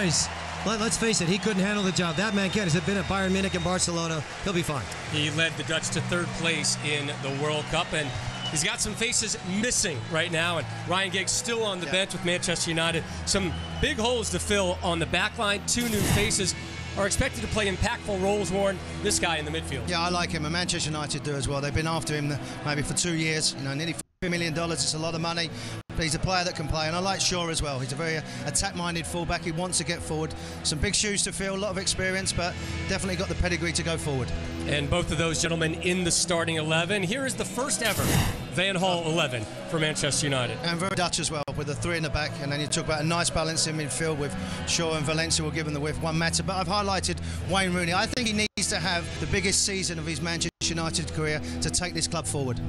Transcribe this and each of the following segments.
Reus, let's face it, he couldn't handle the job. That man can. He's been at Bayern Munich and Barcelona. He'll be fine. He led the Dutch to third place in the World Cup, and he's got some faces missing right now, and Ryan Giggs still on the bench with Manchester United. Some big holes to fill on the back line. 2 new faces are expected to play impactful roles, Warren. This guy in the midfield. Yeah, I like him, and Manchester United do as well. They've been after him maybe for 2 years. You know, nearly $3 million. It's a lot of money. But he's a player that can play, and I like Shaw as well. He's a very attack-minded fullback. He wants to get forward. Some big shoes to fill, a lot of experience, but definitely got the pedigree to go forward. And both of those gentlemen in the starting 11. Here is the first ever Van Gaal 11 for Manchester United. And very Dutch as well, with the 3 in the back. And then you talk about a nice balance in midfield with Shaw and Valencia will give them the width. One matter, but I've highlighted Wayne Rooney. I think he needs to have the biggest season of his Manchester United career to take this club forward.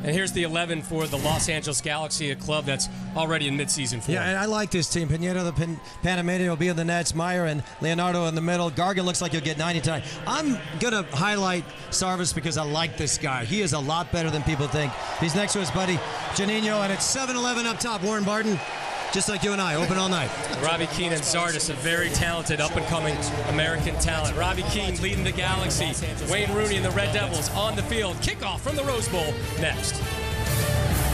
And here's the 11 for the Los Angeles Galaxy, a club that's already in mid-season form. Yeah, and I like this team. Pineda, the Panamanian, will be in the nets. Meyer and Leonardo in the middle. Gargan looks like he'll get 90 time. I'm going to highlight Sarvis because I like this guy. He is a lot better than people think. He's next to his buddy Juninho, and it's 7-11 up top. Warren Barton, just like you and I, open all night. Robbie Keane and Zardes, a very talented up-and-coming American talent. Robbie Keane leading the Galaxy. Wayne Rooney and the Red Devils on the field. Kickoff from the Rose Bowl next.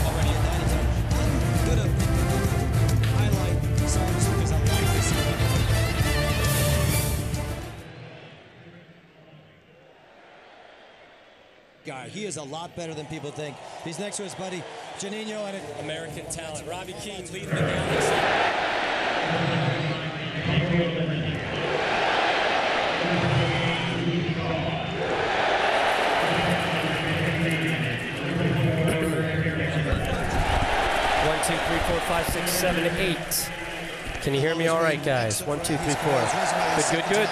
Already at 90 time. I'm going to highlight Sarvis because I like this guy. He is a lot better than people think. He's next to his buddy Juninho, and American talent. Robbie Keane leading the Galaxy. One, two, three, four, five, six, 7, 8. Can you hear me all right, guys? 1, 2, 3, 4. Good, good, good.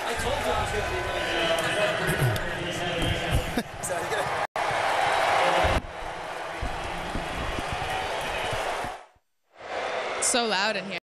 I told you I was going to be right. So loud in here.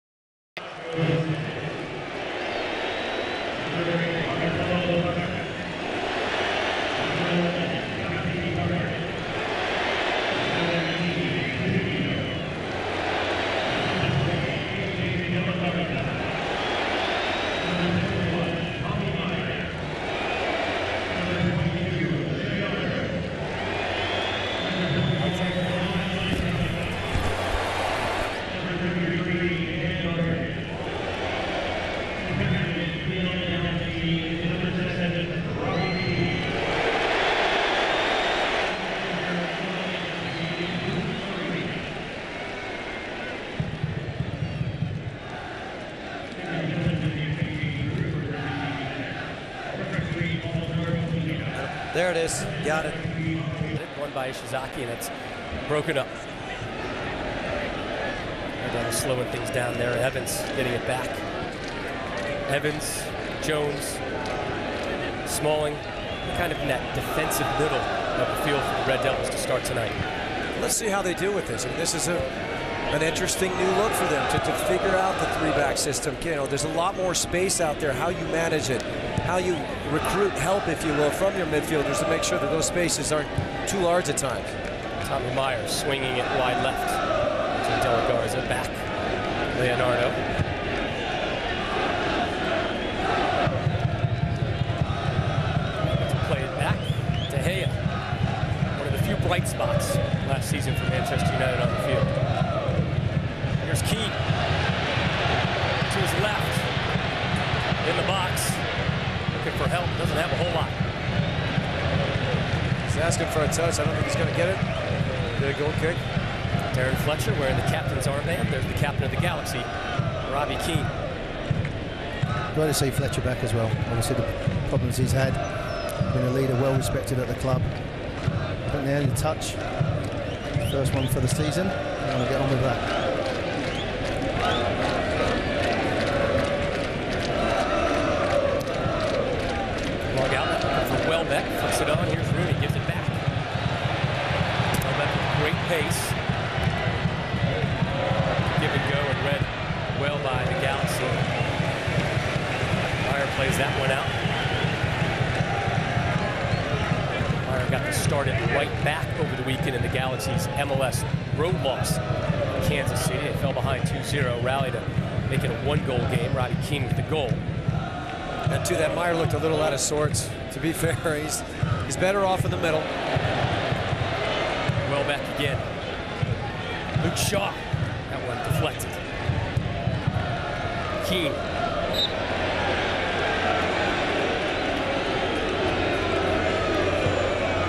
There it is. Got it. One by Ishizaki, and it's broken up. Again, slowing things down there. Evans getting it back. Evans, Jones, Smalling, kind of in that defensive middle of the field for the Red Devils to start tonight. Let's see how they do with this. I mean, this is an interesting new look for them to figure out the 3-back system. You know, there's a lot more space out there. How you manage it, how you recruit help, if you will, from your midfielders to make sure that those spaces aren't too large at times. Tommy Myers swinging it wide left. To De La Garza back. Leonardo. To play it back. De Gea. One of the few bright spots last season for Manchester United on the field. Here's Keane. To his left. In the box. Looking for help. Doesn't have a whole lot. He's asking for a touch. I don't think he's going to get it. Good goal kick. Darren Fletcher wearing the captain's armband. There's the captain of the Galaxy, Robbie Keane. Glad to see Fletcher back as well. Obviously the problems he's had. Been a leader, well respected at the club. Putting the early touch. First one for the season. And we'll get on with that. Log out for Welbeck. Flips it on. Here's Rooney. Gives it back. Welbeck with great pace. Give and go and read well by the Galaxy. Meyer plays that one out. Meyer got started right back over the weekend in the Galaxy's MLS road loss in Kansas City. They fell behind 2-0, rallied to make it a 1-goal game. Robbie Keane with the goal. And too, that Meyer looked a little out of sorts. To be fair, he's better off in the middle. Welbeck again. Luke Shaw. That one deflected. Keane.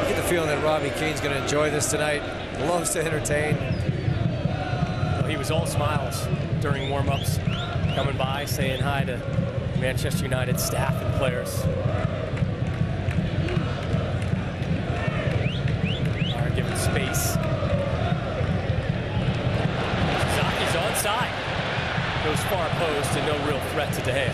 You get the feeling that Robbie Keane's going to enjoy this tonight. Loves to entertain. Well, he was all smiles during warm-ups, coming by, saying hi to Manchester United staff and players. Are given space. Shizaki's onside. Goes far post and no real threat to De Gea.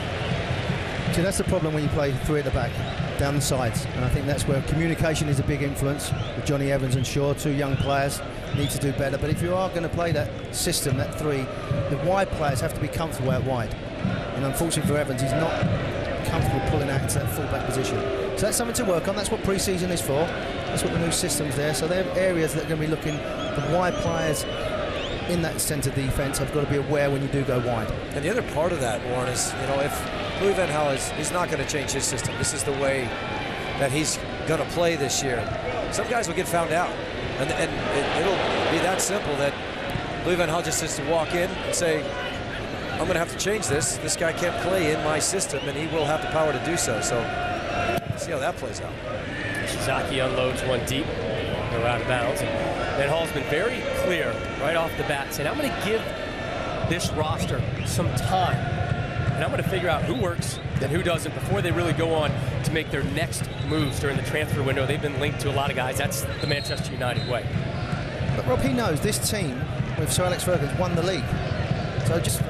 See, that's the problem when you play three at the back, down the sides. And I think that's where communication is a big influence with Johnny Evans and Shaw, two young players. Need to do better. But if you are going to play that system, that three, the wide players have to be comfortable out wide. And unfortunately for Evans, he's not comfortable pulling out into that full-back position. So that's something to work on. That's what pre-season is for. That's what the new system's there. So they're areas that are going to be looking. The wide players in that centre defence have got to be aware when you do go wide. And the other part of that, Warren, is, you know, if Louis van Gaal he's not going to change his system. This is the way that he's going to play this year. Some guys will get found out. And it'll be that simple that Louis van Gaal just has to walk in and say, I'm going to have to change this. This guy can't play in my system, and he will have the power to do so. So, see how that plays out. Shizaki unloads one deep. They're out of bounds. And Van Gaal's been very clear right off the bat, saying, I'm going to give this roster some time. And I'm going to figure out who works and who doesn't before they really go on to make their next moves during the transfer window. They've been linked to a lot of guys. That's the Manchester United way. But Rob, he knows this team with Sir Alex Ferguson won the league. So just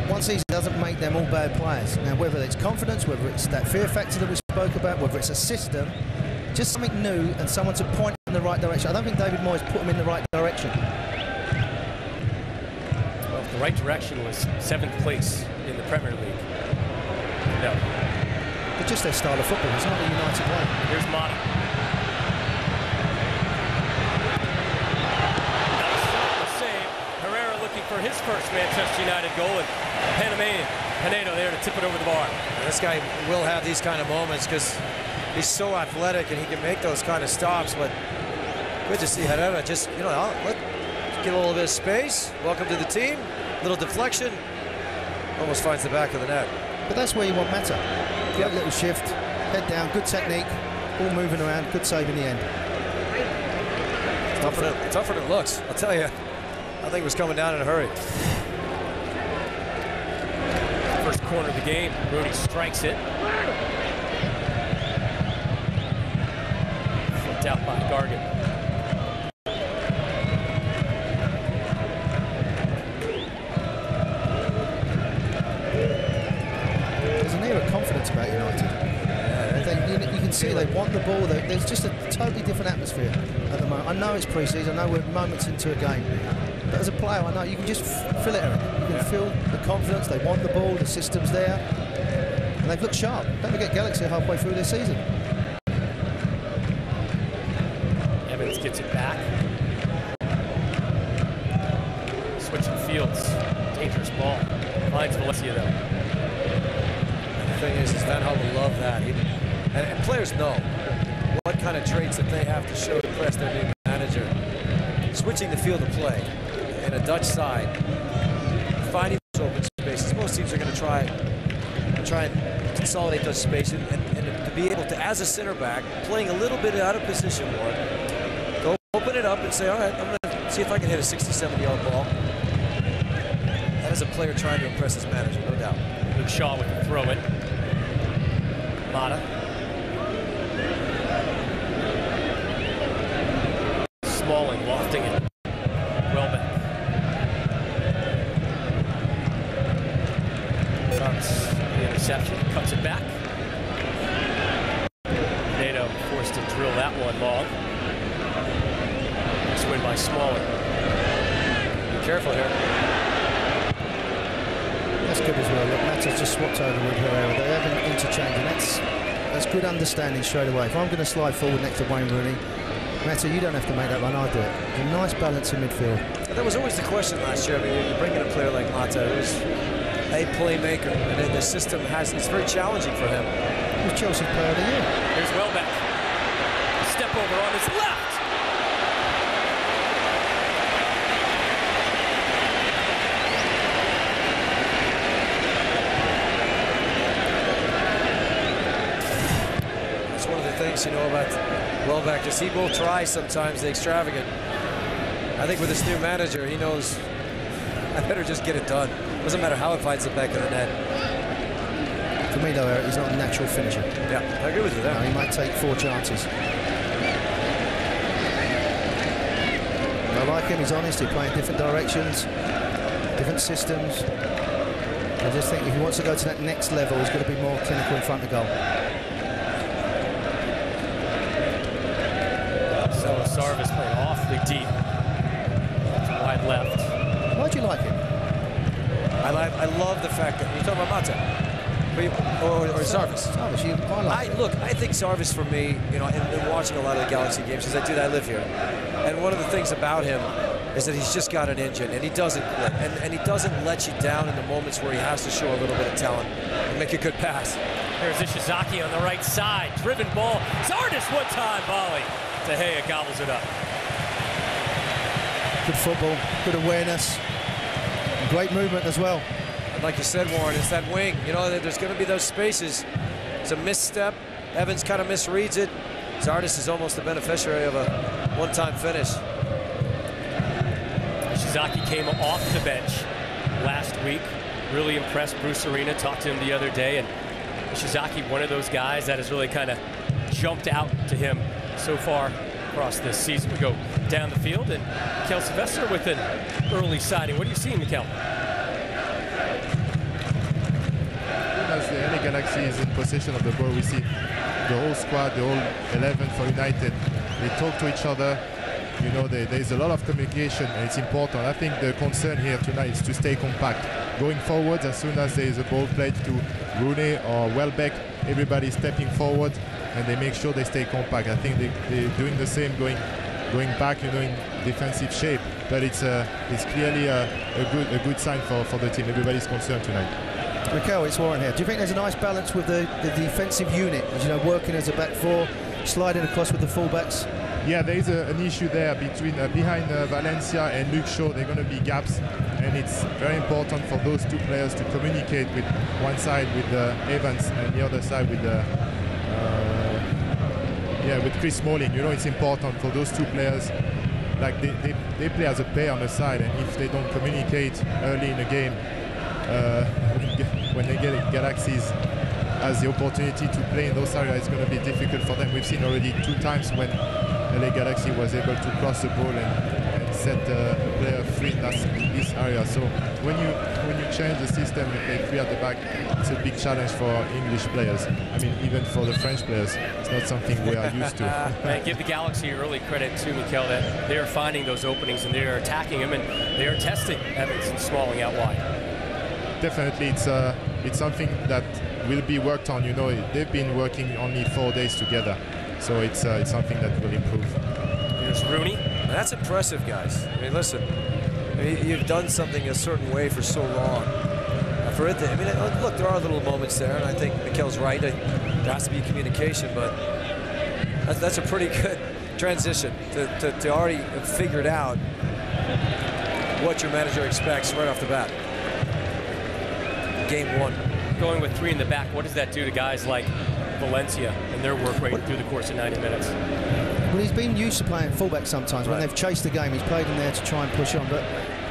one season doesn't make them all bad players. Now, whether it's confidence, whether it's that fear factor that we spoke about, whether it's a system, just something new and someone to point in the right direction. I don't think David Moyes put them in the right direction. Well, the right direction was 7th place in the Premier League. No. But just their style of football. It's not a United way. Here's Mata. Nice save. Herrera looking for his first Manchester United goal, and Panamanian Pinedo there to tip it over the bar. And this guy will have these kind of moments because he's so athletic and he can make those kind of stops. But good to see Herrera just, you know, get a little bit of space. Welcome to the team. Little deflection. Almost finds the back of the net. But that's where you want Mata. Great little shift, head down, good technique, all moving around, good save in the end. Tougher than it looks, I'll tell you. I think it was coming down in a hurry. First corner of the game, Rooney strikes it. Flipped out by Gargan. About United. You can see they want the ball. There's just a totally different atmosphere at the moment. I know it's pre-season, I know we're moments into a game, but as a player, I know you can just feel it, Eric. You can feel the confidence. They want the ball, the system's there, and they've looked sharp. Don't forget Galaxy are halfway through their season. Evans gets it back. Switching fields. Dangerous ball. Finds Valencia though. The thing is Van Gaal will love that. And players know what kind of traits that they have to show to impress their new manager. Switching the field of play in a Dutch side, finding those open spaces. Most teams are going to try and consolidate those spaces and to be able to, as a center back, playing a little bit out of position more, go open it up and say, all right, I'm going to see if I can hit a 60, 70-yard ball. That is a player trying to impress his manager, no doubt. Luke Shaw with the throw-in. Mata. Smalling lofting it. Welbeck. Comes the interception, cuts it back. Pinedo forced to drill that one long. Nice win by Smalling. Be careful here. That's good as well. Look, Mata's just swapped over with Herrera. They have an interchange, and that's good understanding straight away. If I'm going to slide forward next to Wayne Rooney, Mata, you don't have to make that run, I do it. It's a nice balance in midfield. That was always the question last year. I mean, you bring in a player like Mata, who's a playmaker, and the system it's very challenging for him. He was Chelsea's player of the year. Here's Welbeck. Step over on his left. That's one of the things, you know, about Welbeck, is he will try sometimes the extravagant. I think with this new manager, he knows, I better just get it done. Doesn't matter how it finds the back of the net. For me, though, Eric, he's not a natural finisher. Yeah, I agree with you there. No, he might take 4 chances. I like him, he's honest, he's playing different directions, different systems. I just think if he wants to go to that next level, he's got to be more clinical in front of goal. So Sarvis playing awfully deep. Wide left. Why do you like him? I love the fact that you're talking about Mata or Sarvis. Sarvis, you quite like him. Look, I think Sarvis for me, you know, in watching a lot of the Galaxy games, because I live here, and one of the things about him is that he's just got an engine, and he doesn't quit, and he doesn't let you down in the moments where he has to show a little bit of talent and make a good pass. There's Ishizaki on the right side. Driven ball. Zardes one-time volley. De Gea gobbles it up. Good football, good awareness, great movement as well. And like you said, Warren, it's that wing. You know, there's going to be those spaces. It's a misstep. Evans kind of misreads it. Zardes is almost the beneficiary of a one-time finish. Ishizaki came off the bench last week. Really impressed Bruce Arena. Talked to him the other day, and Ishizaki, one of those guys that has really kind of jumped out to him so far across this season. We go down the field, and Mikel Sylvester with an early sighting. What are you seeing, Mikel? As the LA Galaxy is in possession of the ball, we see the whole squad, the whole 11 for United. They talk to each other. You know, there's a lot of communication, and it's important. I think the concern here tonight is to stay compact. Going forward, as soon as there is a ball played to Rooney or Welbeck, everybody stepping forward, and they make sure they stay compact. I think they're doing the same, going back, you know, in defensive shape. But it's clearly a good sign for the team. Everybody's concerned tonight. Mikel, it's Warren here. Do you think there's a nice balance with the defensive unit? You know, working as a back four, sliding across with the fullbacks? Yeah, there is an issue there between behind Valencia and Luke Shaw. There are going to be gaps, and it's very important for those two players to communicate with one side with Evans and the other side with with Chris Smalling. You know, it's important for those two players. Like they play as a pair on the side, and if they don't communicate early in the game, when they get Galaxies as the opportunity to play in those areas, it's going to be difficult for them. We've seen already 2 times when LA Galaxy was able to cross the ball and set a player free in this area. So when you change the system and play 3 at the back, it's a big challenge for English players. I mean, even for the French players, it's not something we are used to. And give the Galaxy early credit too, Mikel, that they are finding those openings and they are attacking them, and they are testing Evans and Smalling out wide. Definitely, it's something that will be worked on. You know, they've been working only 4 days together, so it's something that will improve. Here's Rooney. That's impressive, guys. I mean, listen, you've done something a certain way for so long. For it to, I mean, look, there are little moments there, and I think Mikel's right. There has to be communication, but that's a pretty good transition to already have figured out what your manager expects right off the bat. Game 1. Going with 3 in the back, what does that do to guys like Valencia and their work rate through the course of 90 minutes? Well, he's been used to playing fullback sometimes. When they've chased the game, he's played in there to try and push on. But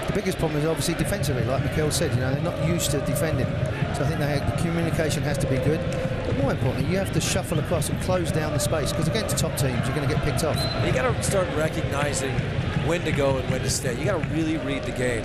the biggest problem is obviously defensively, like Mikel said. You know, they're not used to defending. So I think the communication has to be good. But more importantly, you have to shuffle across and close down the space, because against top teams, you're going to get picked off. You got to start recognizing when to go and when to stay. You got to really read the game.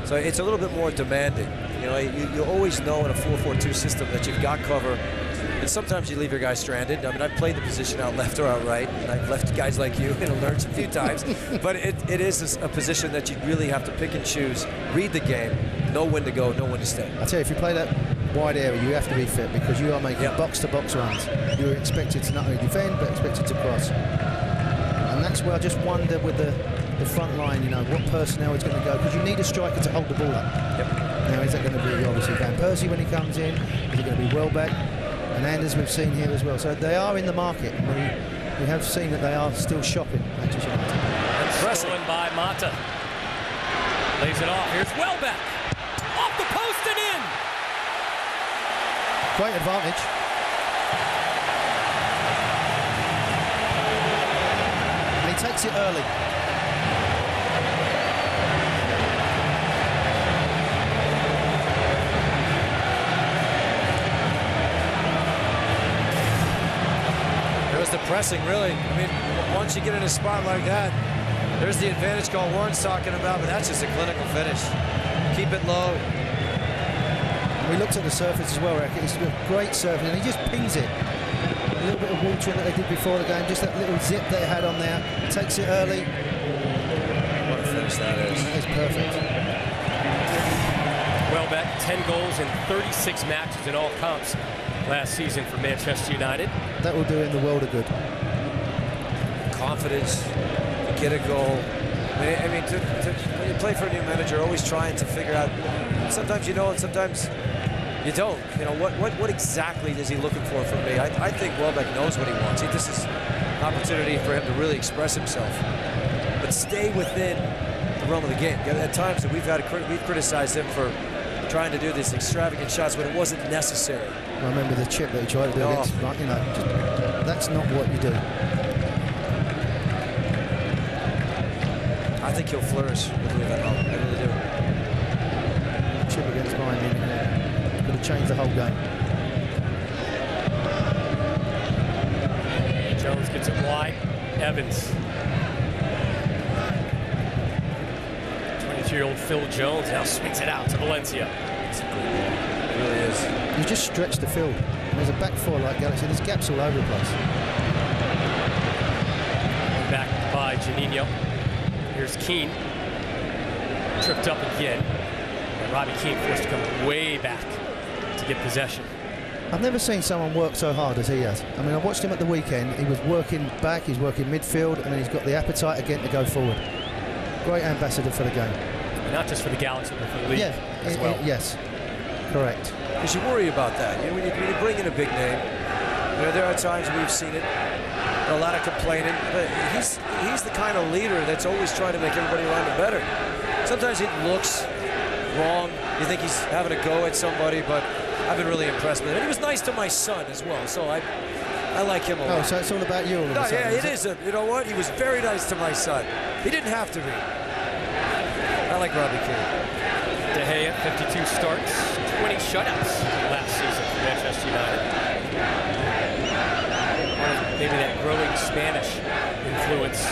So it's a little bit more demanding. You know, you always know in a 4-4-2 system that you've got cover, and sometimes you leave your guys stranded. I mean, I've played the position out left or out right, and I've left guys like you in alerts a few times. But it is a position that you really have to pick and choose, read the game, know when to go, know when to stay. I tell you, if you play that wide area, you have to be fit, because you are making box-to-box runs. You're expected to not only defend, but expected to cross. And And that's where I just wonder with the front line, you know, what personnel is going to go, because you need a striker to hold the ball up. Yep. Now, is that going to be obviously Van Persie when he comes in? Is it going to be Welbeck? And Anders we've seen here as well. So they are in the market, and we have seen that they are still shopping. Stolen by Mata. Lays it off. Here's Welbeck. Off the post and in. Great advantage. And he takes it early. The pressing, really. I mean, once you get in a spot like that, there's the advantage call Warren's talking about, but that's just a clinical finish. Keep it low. We looked at the surface as well, Rick. It's a great surface, and he just pings it. A little bit of watering that they did before the game, just that little zip they had on there. Takes it early. What a finish that is. That is perfect. Welbeck, 10 goals in 36 matches in all comps last season for Manchester United. That will do him the world of good. Confidence to get a goal. I mean, when you play for a new manager, always trying to figure out. Sometimes you know, and sometimes you don't. You know, what exactly is he looking for from me? I think Welbeck knows what he wants. This is an opportunity for him to really express himself, but stay within the realm of the game. At times that we've criticized him for trying to do these extravagant shots when it wasn't necessary. I remember the chip that he tried to do against, you know, that's not what you do. I think he'll flourish with Louis Van Gaal. I really do. Chip against Bayern Munich could have changed the whole game. Jones gets it wide. Evans. 22-year-old Phil Jones now swings it out to Valencia. It's a good ball. It really is. You just stretch the field. And there's a back four like Galaxy. There's gaps all over the place. Back by Juninho. Here's Keane. Tripped up again. And Robbie Keane forced to come way back to get possession. I've never seen someone work so hard as he has. I mean, I watched him at the weekend. He was working back, he's working midfield, and then he's got the appetite again to go forward. Great ambassador for the game. And not just for the Galaxy, but for the league as well. Yes, correct. Because you worry about that. You know, when you bring in a big name, you know, there are times we've seen it, a lot of complaining, but he's the kind of leader that's always trying to make everybody around him better. Sometimes it looks wrong. You think he's having a go at somebody, but I've been really impressed with him. And he was nice to my son as well, so I like him a lot. Oh, so it's all about you all of a sudden, yeah, it is. You know what? He was very nice to my son. He didn't have to be. I like Robbie Keane. De Gea, 52 starts, 20 shutouts last season for Manchester United. Maybe that growing Spanish influence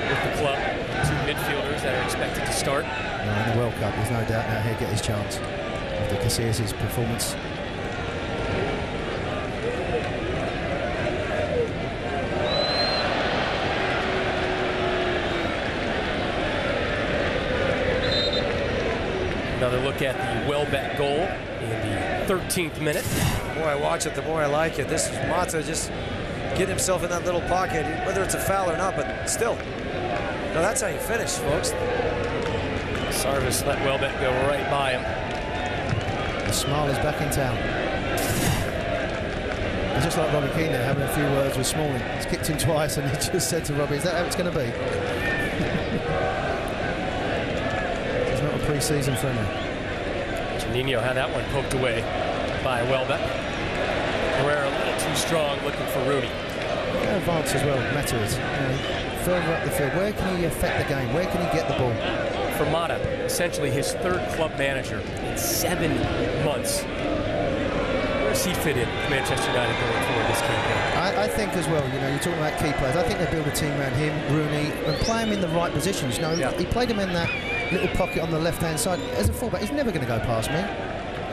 with the club. Two midfielders that are expected to start. No, in the World Cup, there's no doubt now he'll get his chance after Casillas' performance. Another look at the Welbeck goal in the 13th minute. The more I watch it, the more I like it. This is Mata just getting himself in that little pocket, whether it's a foul or not, but still. No, that's how you finish, folks. Sarvis let Welbeck go right by him. The smile is back in town. And just like Robbie Keane there, having a few words with Smalling. He's kicked him twice and he just said to Robbie, is that how it's going to be? It's not a pre-season friendly. Juninho had that one poked away by Welbeck. Herrera a little too strong, looking for Rooney. How advanced as well, Mata is. You know, further up the field, where can he affect the game? Where can he get the ball? For Mata, essentially his third club manager in 7 months. Where does he fit in Manchester United going forward this campaign? I think as well, you know, you're talking about key players. I think they build a team around him, Rooney, and play him in the right positions. You know, he played him in that little pocket on the left-hand side. As a fullback, he's never going to go past me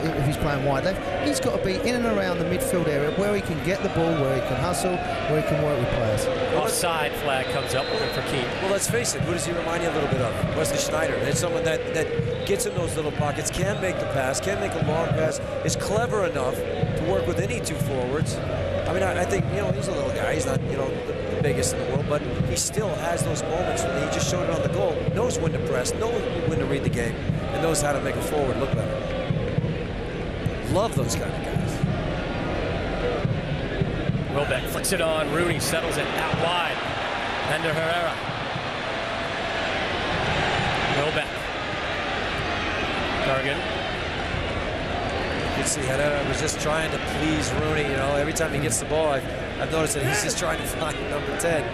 if he's playing wide left. He's got to be in and around the midfield area where he can get the ball, where he can hustle, where he can work with players. Offside flag comes up looking for Keane. Well, let's face it, who does he remind you a little bit of? Wesley Schneider. It's someone that gets in those little pockets, can make the pass, can make a long pass, is clever enough to work with any two forwards. I mean, I think, you know, he's a little guy. He's not, you know, the biggest in the world, but he still has those moments when he just showed it on the goal, knows when to press, knows when to read the game, and knows how to make a forward look better. Love those kind of guys. Welbeck flicks it on. Rooney settles it out wide. Ander Herrera. Welbeck. Gargan. You can see Herrera was just trying to please Rooney. You know, every time he gets the ball, I've noticed that he's just trying to find number 10.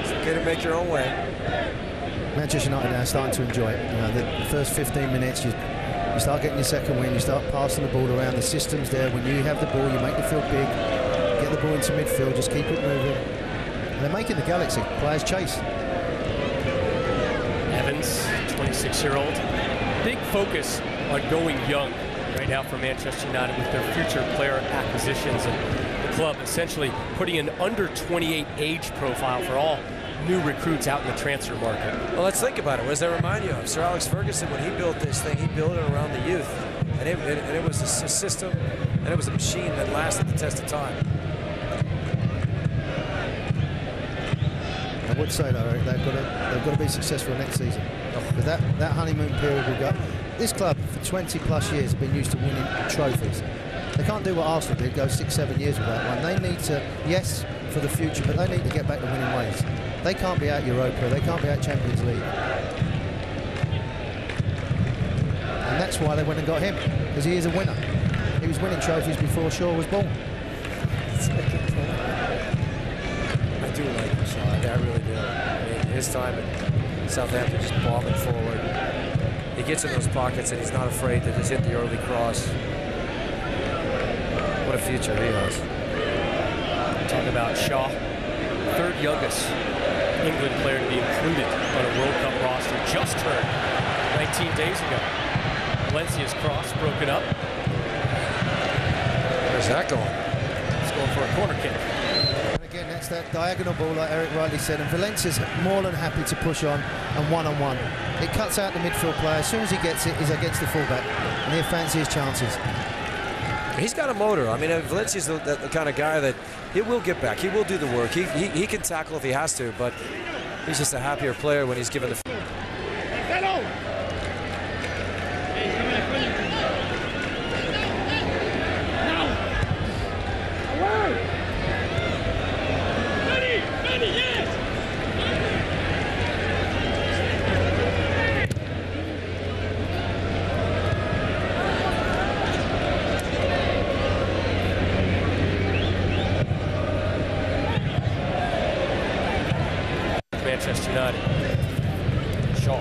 It's okay to make your own way. Manchester United now starting to enjoy it. You know, the first 15 minutes, you start getting your second win, you start passing the ball around, the system's there. When you have the ball, you make the field big, get the ball into midfield, just keep it moving. And they're making the Galaxy players chase. Evans, 26-year-old. Big focus on going young right now for Manchester United with their future player acquisitions, and the club essentially putting an under 28 age profile for all new recruits out in the transfer market. Well, let's think about it. What does that remind you of? Sir Alex Ferguson, when he built this thing, he built it around the youth. And it was a system, and it was a machine that lasted the test of time. I would say, though, Eric, they've got to be successful next season. But that honeymoon period will go. This club, for 20+ years, have been used to winning trophies. They can't do what Arsenal did, go 6-7 years without one. They need to, yes, for the future, but they need to get back to winning ways. They can't be out Europa, they can't be out Champions League. And that's why they went and got him, because he is a winner. He was winning trophies before Shaw was born. I do like him, Shaw. I really do. I mean, his time at Southampton, just bombing forward. He gets in those pockets and he's not afraid to just hit the early cross. What a future he has. Talk about Shaw, third youngest England player to be included on a World Cup roster, just turned 19 days ago. Valencia's cross broken up. Where's that going? It's going for a corner kick. And again, that's that diagonal ball, like Eric rightly said, and Valencia's more than happy to push on and one-on-one. It cuts out the midfield player. As soon as he gets it, he's against the fullback, and he'll fancy his chances. He's got a motor. I mean, Valencia's the kind of guy that he will get back. He will do the work. He can tackle if he has to, but he's just a happier player when he's given the... Manchester United. Shaw.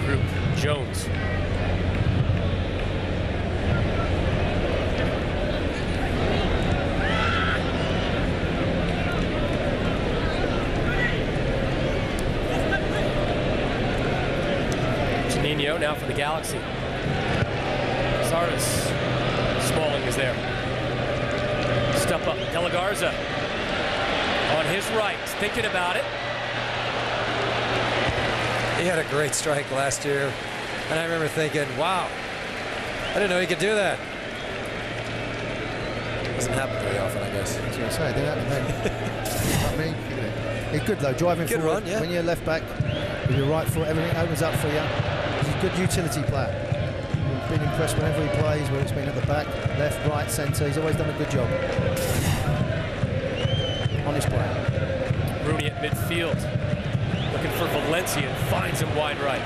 Regroup. Jones. Juninho now for the Galaxy. Zardes. Smalling is there. Step up, De La Garza on his right, thinking about it. He had a great strike last year, and I remember thinking, wow, I didn't know he could do that. Doesn't happen very often, I guess. That's what I say, did that to me. He's good though, driving good forward. Run, yeah. When you're left back, with your right foot, everything opens up for you. He's a good utility player. I've been impressed whenever he plays, whether it's been at the back, left, right, centre. He's always done a good job. Honest player. Rooney at midfield, looking for Valencia and finds him wide right.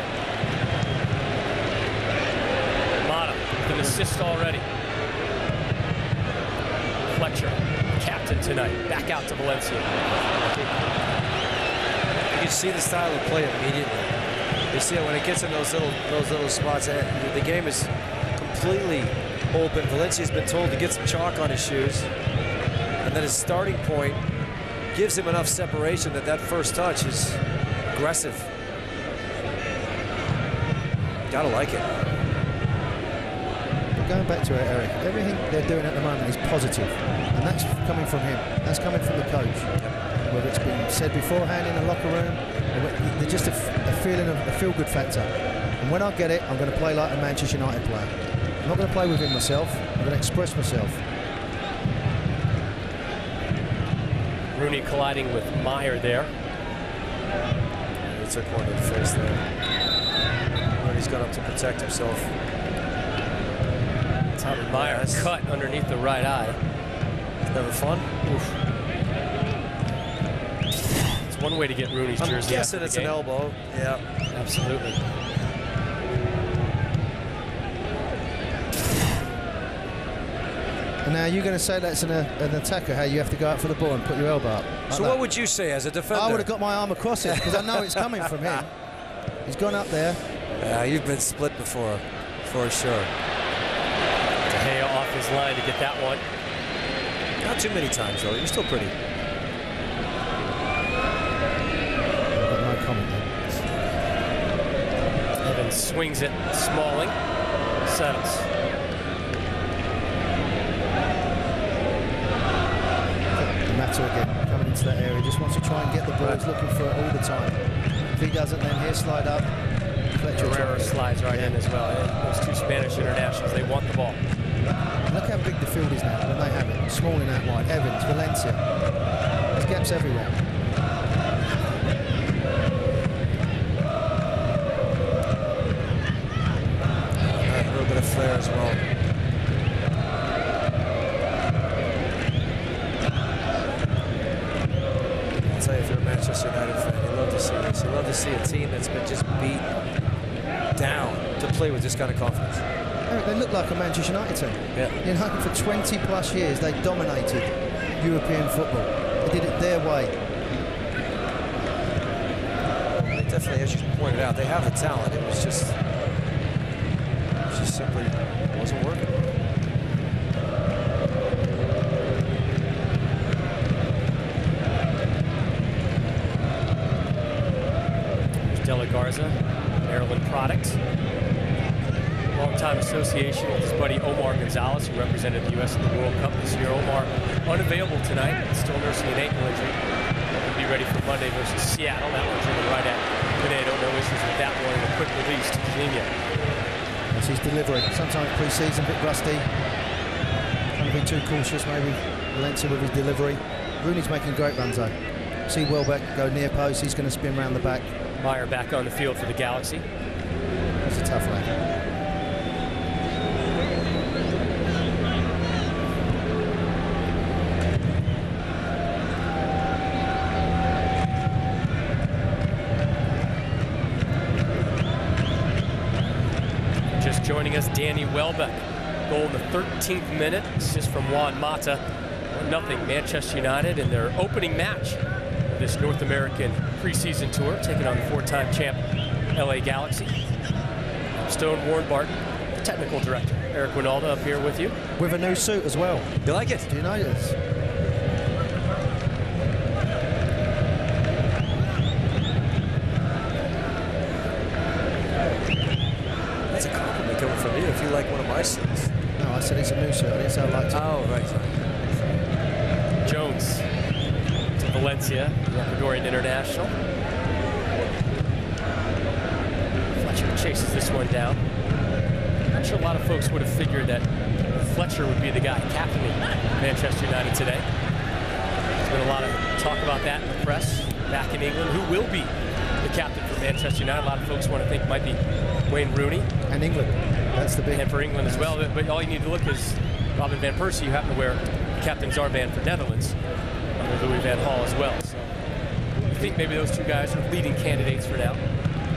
Mata with an assist already. Fletcher, captain tonight, back out to Valencia. You can see the style of play immediately. You see it when it gets in those little spots. The game is completely open. Valencia's been told to get some chalk on his shoes, and then his starting point gives him enough separation that first touch is aggressive. Gotta like it. But going back to it, Eric, everything they're doing at the moment is positive, and that's coming from him. That's coming from the coach. Whether it's been said beforehand in the locker room, they're just a feeling of a feel-good factor. And when I get it, I'm going to play like a Manchester United player. I'm not going to play with him myself. I'm going to express myself. Rooney colliding with Meyer there. He took one to the face there. Rooney's got up to protect himself. Tommy Meyer cut underneath the right eye. It's never fun. Oof. It's one way to get Rooney's jersey. I'm guessing it's an elbow. Yeah, absolutely. And now you're going to say that's an attacker, how you have to go out for the ball and put your elbow up. So what would you say as a defender? I would have got my arm across it because I know it's coming from him. He's gone up there. Yeah, you've been split before, for sure. De Gea off his line to get that one. Not too many times, though. You're still pretty. I've got no comment there. Evans swings it. Smalling settles. Mata again, coming into that area, just wants to try and get the ball. He's looking for it all the time. If he doesn't, then he'll slide up. Herrera slides right in as well. Those two Spanish internationals, they want the ball. Look how big the field is now when they have it. Smalling out wide. Evans, Valencia. There's gaps everywhere. A little bit of flair as well. If you're a Manchester United fan, you love to see this. You love to see a team that's been just beat down to play with this kind of confidence. Eric, they look like a Manchester United team. Yeah. You know, for 20 plus years, they dominated European football. They did it their way. They definitely, as you pointed out, they have the talent. It just simply wasn't working. De La Garza, Maryland product. Long-time association with his buddy Omar Gonzalez, who represented the U.S. in the World Cup this year. Omar unavailable tonight, still nursing an ankle injury. He'll be ready for Monday versus Seattle. That one's really right at Pinedo. No issues with that one. A quick release to Virginia. As he's delivering. Sometimes pre-season, a bit rusty. Trying to be too cautious, maybe. Valencia with his delivery. Rooney's making great runs though. See Welbeck go near post. He's going to spin around the back. Meyer back on the field for the Galaxy. That's a tough one. Just joining us, Danny Welbeck. Goal in the 13th minute. Assist from Juan Mata. 1-0 Manchester United in their opening match of this North American preseason tour, taking on the 4-time champ LA Galaxy. Stone Warren Barton, the technical director. Eric Winalda up here with you. With a new suit as well. You like it? Do you notice? That's a compliment coming from you if you like one of my suits. No, I said it's a new suit. I didn't say I liked it. Oh, right. Jones to Valencia, the Ecuadorian international. Fletcher chases this one down. I'm sure a lot of folks would have figured that Fletcher would be the guy captaining Manchester United today. There's been a lot of talk about that in the press back in England. Who will be the captain for Manchester United? A lot of folks want to think might be Wayne Rooney. And England. That's the big. And for England as well. But all you need to look is Robin van Persie, who happened to wear the captain's armband for Netherlands, under Louis van Gaal as well. So I think maybe those two guys are leading candidates for now.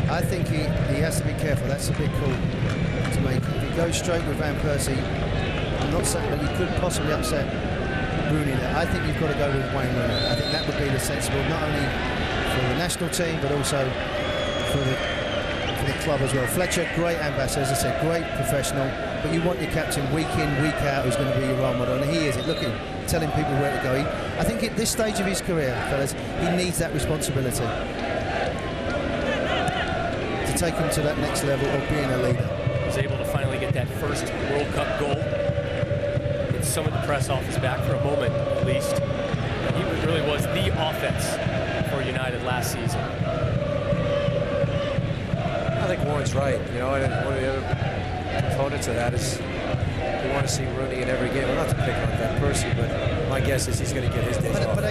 I think he has to be careful. That's a big call to make. If he goes straight with Van Persie, I'm not saying that you could possibly upset Rooney there. I think you've got to go with Wayne Rooney. I think that would be the sensible, not only for the national team, but also for the club as well. Fletcher, great ambassador, as I said, great professional, but you want your captain week in, week out, who's going to be your role model, and he is it. Look at him, telling people where to go. I think at this stage of his career, fellas, he needs that responsibility to take him to that next level of being a leader. He was able to finally get that first World Cup goal. Get some of the press off his back for a moment, at least. And he really was the offense for United last season. I think Warren's right. You know, and one of the other components of that is You want to see Rooney in every game. I'm not to pick on Van Persie, but my guess is he's going to get his days off. But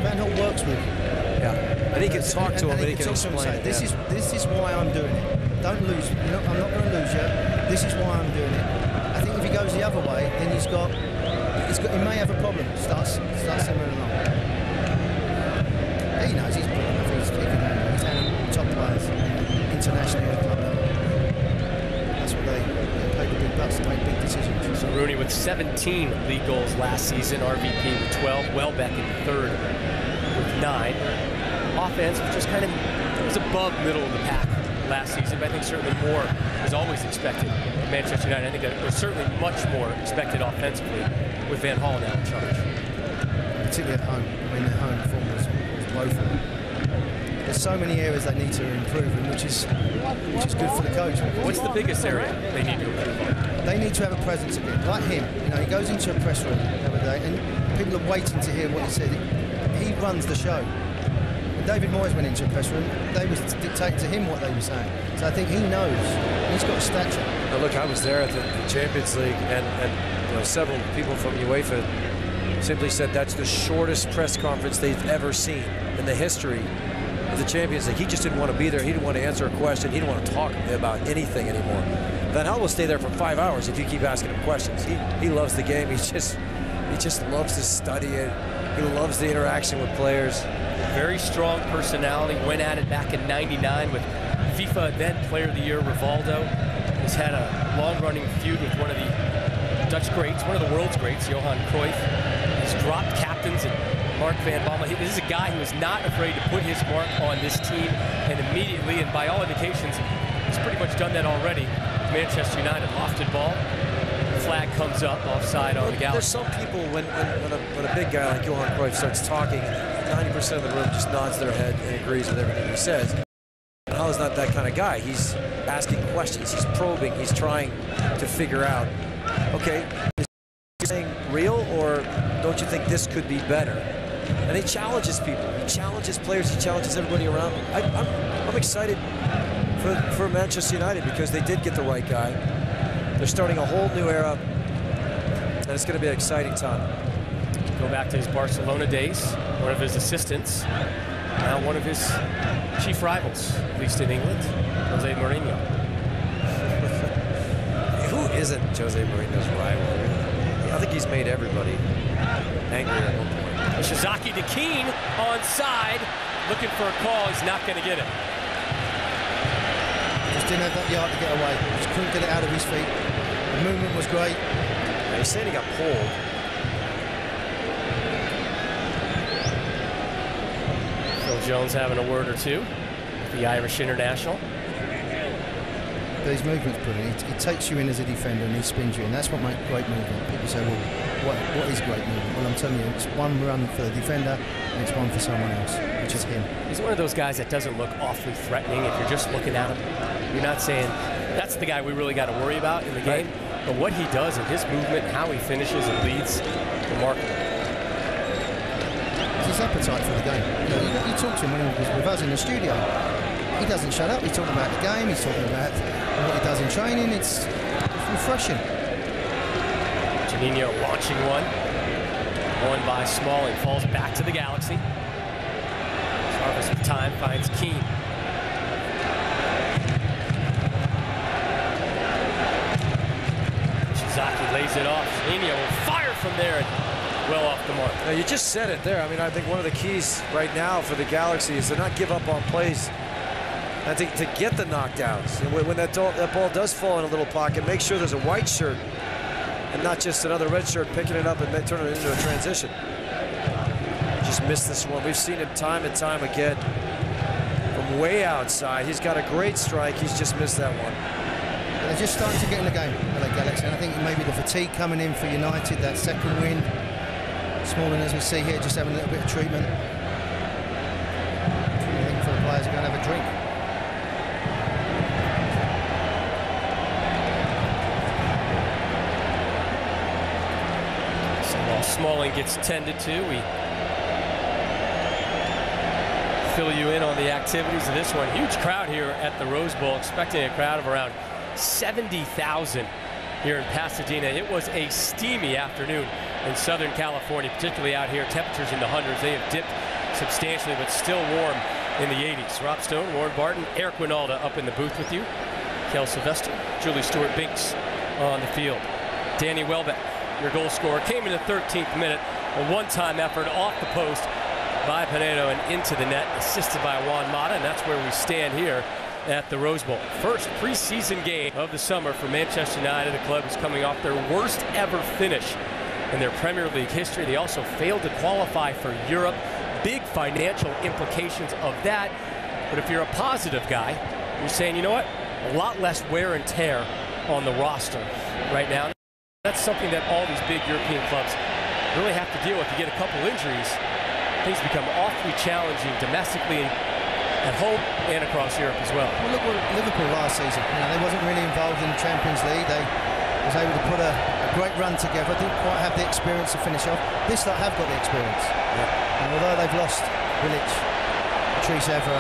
Van Gaal works with him. Yeah, and he can talk to him, and he can explain it. This is why I'm doing it. Don't lose. I'm not going to lose you. This is why I'm doing it. I think if he goes the other way, then he may have a problem. Starts simmering along. He knows he's brilliant. He's had top players internationally at the club level. That's what they pay the big bucks to make big decisions. So Rooney with 17 league goals last season, RVP with 12, Welbeck in third with 9. Offense just kind of was above middle of the pack last season, but I think certainly more was always expected at Manchester United. I think that there's certainly much more expected offensively with Van Gaal now in charge. Particularly at home. I mean, their home form was woeful. There's so many areas they need to improve in, which is good for the coach. What's the biggest area they need to improve on? They need to have a presence again, like him. You know, he goes into a press room the other day, and people are waiting to hear what he said. He runs the show. When David Moyes went into a press room, they was dictating to him what they were saying. So I think he knows. He's got a stature. Now look, I was there at the Champions League, and you know, several people from UEFA simply said that's the shortest press conference they've ever seen in the history of the Champions League. He just didn't want to be there. He didn't want to answer a question. He didn't want to talk about anything anymore. Van Gaal will stay there for 5 hours if you keep asking him questions. He loves the game. He just loves to study it. He loves the interaction with players. Very strong personality. Went at it back in '99 with FIFA then Player of the Year Rivaldo. He's had a long-running feud with one of the Dutch greats, one of the world's greats, Johan Cruyff. He's dropped captains and Mark van Bommel. This is a guy who is not afraid to put his mark on this team, and immediately, and by all indications, he's pretty much done that already. Manchester United lofted ball. The flag comes up offside on the Galaxy. There's some people when a big guy like Johan Cruyff starts talking, 90% of the room just nods their head and agrees with everything he says. Van Gaal is not that kind of guy. He's asking questions. He's probing. He's trying to figure out, okay, is he saying real, or don't you think this could be better? And he challenges people. He challenges players. He challenges everybody around him. I'm excited for Manchester United because they did get the right guy. They're starting a whole new era, and it's going to be an exciting time. Go back to his Barcelona days, one of his assistants, now one of his chief rivals, at least in England, Jose Mourinho. Who isn't Jose Mourinho's rival? I think he's made everybody angry at one point. Ishizaki to Keane onside, looking for a call. He's not going to get it. Just didn't have that yard to get away. Just couldn't get it out of his feet. The movement was great. He's saying he got pulled. Phil Jones having a word or two with the Irish international. But his movement's brilliant. He takes you in as a defender and he spins you in. That's what makes great movement. People say, well, what is great movement? Well, I'm telling you, it's one run for the defender and it's one for someone else, which is him. He's one of those guys that doesn't look awfully threatening if you're just looking at him. You're not saying, that's the guy we really got to worry about in the game. Right. But what he does and his movement, how he finishes and leads, remarkable. It's his appetite for the game. You talk to him when he was with us in the studio. He doesn't shut up. He's talking about the game. He's talking about what he does in training. It's refreshing. Juninho launching one. Won by Smalling. Falls back to the Galaxy. Harvest of time finds Keane. Ishizaki lays it off. Juninho will fire from there and well off the mark. Now, you just said it there. I mean, I think one of the keys right now for the Galaxy is to not give up on plays. I think to get the knockdowns. And when that ball does fall in a little pocket, make sure there's a white shirt and not just another red shirt picking it up and turning it into a transition. Just missed this one. We've seen him time and time again from way outside. He's got a great strike. He's just missed that one. They're just starting to get in the game, the Galaxy. And I think maybe the fatigue coming in for United, that second win. Smalling, as we see here, just having a little bit of treatment. I think for the players are going to have a drink. Smalling gets tended to. We fill you in on the activities of this one. Huge crowd here at the Rose Bowl, expecting a crowd of around 70,000 here in Pasadena. It was a steamy afternoon in Southern California, particularly out here. Temperatures in the hundreds. They have dipped substantially, but still warm in the 80s. Rob Stone, Warren Barton, Eric Winalda up in the booth with you. Kel Sylvester, Julie Stewart-Binks on the field. Danny Welbeck, your goal scorer, came in the 13th minute. A one-time effort off the post by Pinedo and into the net, assisted by Juan Mata, and that's where we stand here at the Rose Bowl. First preseason game of the summer for Manchester United. The club is coming off their worst ever finish in their Premier League history. They also failed to qualify for Europe. Big financial implications of that. But if you're a positive guy, you're saying, you know what? A lot less wear and tear on the roster right now. That's something that all these big European clubs really have to deal with. You get a couple injuries, things become awfully challenging domestically at home and across Europe as well. Well, look at Liverpool last season. They wasn't really involved in the Champions League. They was able to put a great run together. Didn't quite have the experience to finish off. This lot have got the experience. Yeah. And although they've lost Bilic, Patrice Evra,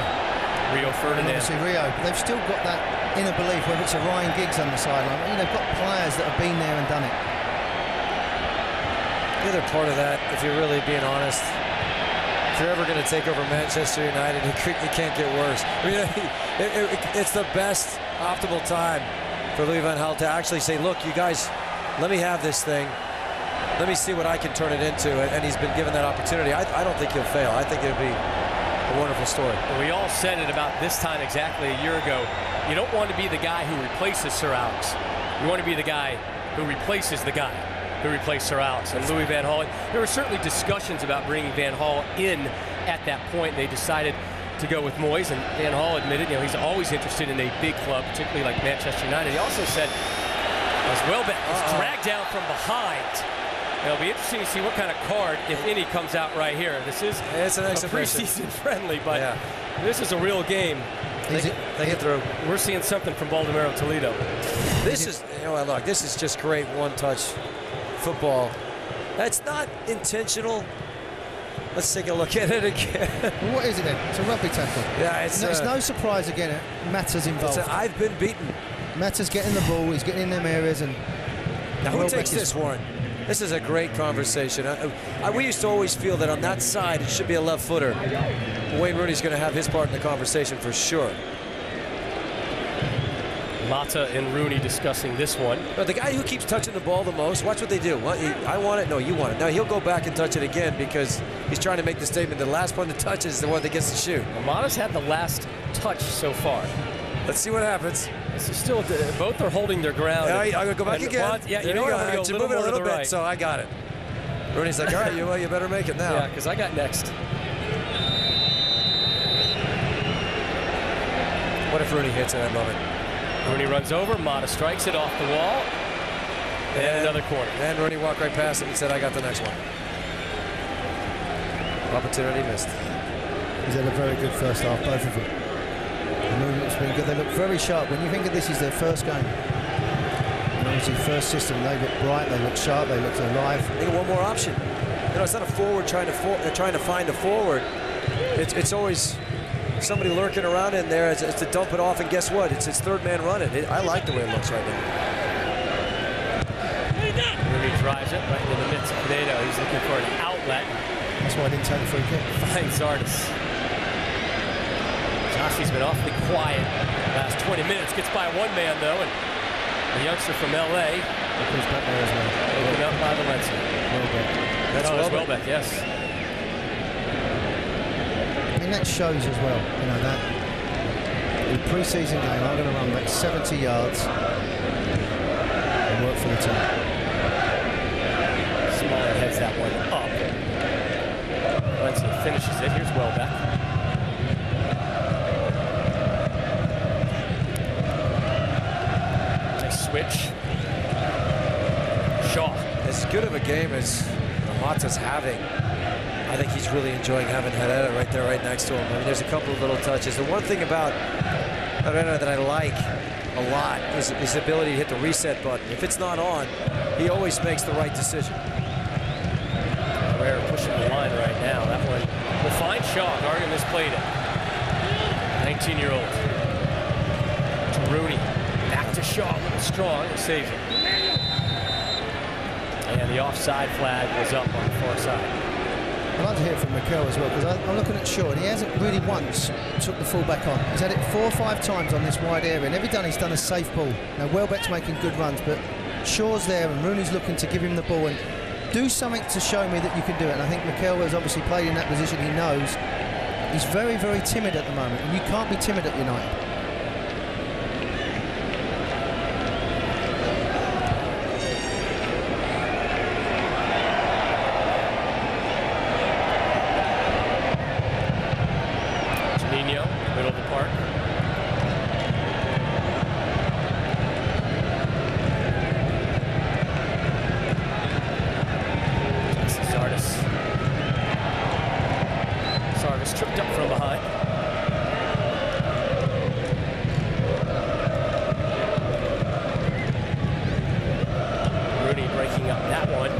Rio Ferdinand, obviously Rio, they've still got that inner belief, whether it's a Ryan Giggs on the sideline. They've got players that have been there and done it. The other part of that, if you're really being honest, if you're ever going to take over Manchester United, it can't get worse. It's the best optimal time for Louis van Gaal to actually say, look, you guys, let me have this thing. Let me see what I can turn it into. And he's been given that opportunity. I don't think he'll fail. I think it'll be a wonderful story. We all said it about this time exactly a year ago. You don't want to be the guy who replaces Sir Alex. You want to be the guy who replaces the guy who replaced Sir Alex. And Louis van Gaal, there were certainly discussions about bringing Van Gaal in at that point. They decided to go with Moyes, and Van Gaal admitted, he's always interested in a big club, particularly like Manchester United. He also said, as Welbeck was dragged down from behind, it'll be interesting to see what kind of card, if any, comes out right here. This is an preseason friendly, but this is a real game. They get through. We're seeing something from Baldomero Toledo. This is, look, this is just great one-touch football. That's not intentional. Let's take a look at it again. Well, what is it then? It's a rugby tackle. Yeah, it's no surprise again. Mata's involved. I've been beaten. Mata's getting the ball. He's getting in them areas. And now who takes this, Warren? This is a great conversation. We used to always feel that on that side it should be a left footer. Wayne Rooney's going to have his part in the conversation for sure. Mata and Rooney discussing this one. But the guy who keeps touching the ball the most, watch what they do. I want it. No, you want it. Now he'll go back and touch it again because he's trying to make the statement the last one that touches is the one that gets to shoot. Well, Mata's had the last touch so far. Let's see what happens. This is still, both are holding their ground. I'm going to go back again. You know what? I'm going to move it a little bit, right. so I got it. Rooney's like, all right, you better make it now. Yeah, because I got next. What if Rooney hits at that moment? Rooney runs over, Mata strikes it off the wall, and another corner. And Rooney walked right past him and said, I got the next one. Opportunity missed. He's had a very good first half, both of them. The movement's been good. They look very sharp. When you think of this is their first game, and obviously first system, they look bright, they look sharp, they look alive. They got one more option. It's not a forward trying to find a forward. It's always somebody lurking around in there as to dump it off, and guess what? It's his third man running. I like the way it looks right now. Rooney drives it right into the midst of Pinedo. He's looking for an outlet. That's why I didn't take the free kick. Finds Zardes. Joshie's been awfully quiet the last 20 minutes. Gets by one man, though, and the youngster from L.A. Comes back there as well. Opened up by Valencia. Welbeck. That's Welbeck, yes. That shows as well, that in the pre-season game, I'm going to run back 70 yards and work for the team. Smaller heads that one up. Valencia finishes it. Here's Welbeck. Nice switch. Shaw. As good of a game as Mata's having, I think he's really enjoying having Herrera right there, right next to him. I mean, there's a couple of little touches. The one thing about Herrera that I like a lot is his ability to hit the reset button. If it's not on, he always makes the right decision. Herrera pushing the line right now. That one will find Shaw. Gargan misplayed it. 19-year-old. To Rooney. Back to Shaw. A little strong. And saves it. And the offside flag was up on the far side. I'd like to hear from Mikel as well, because I'm looking at Shaw, and he hasn't really once took the full-back on. He's had it 4 or 5 times on this wide area, and every time he's done a safe ball. Now, Welbeck's making good runs, but Shaw's there, and Rooney's looking to give him the ball and do something to show me that you can do it. And I think Mikel has obviously played in that position. He knows he's very, very timid at the moment, and you can't be timid at United. Middle of the park. Sarvis tripped up from behind. Rooney breaking up that one.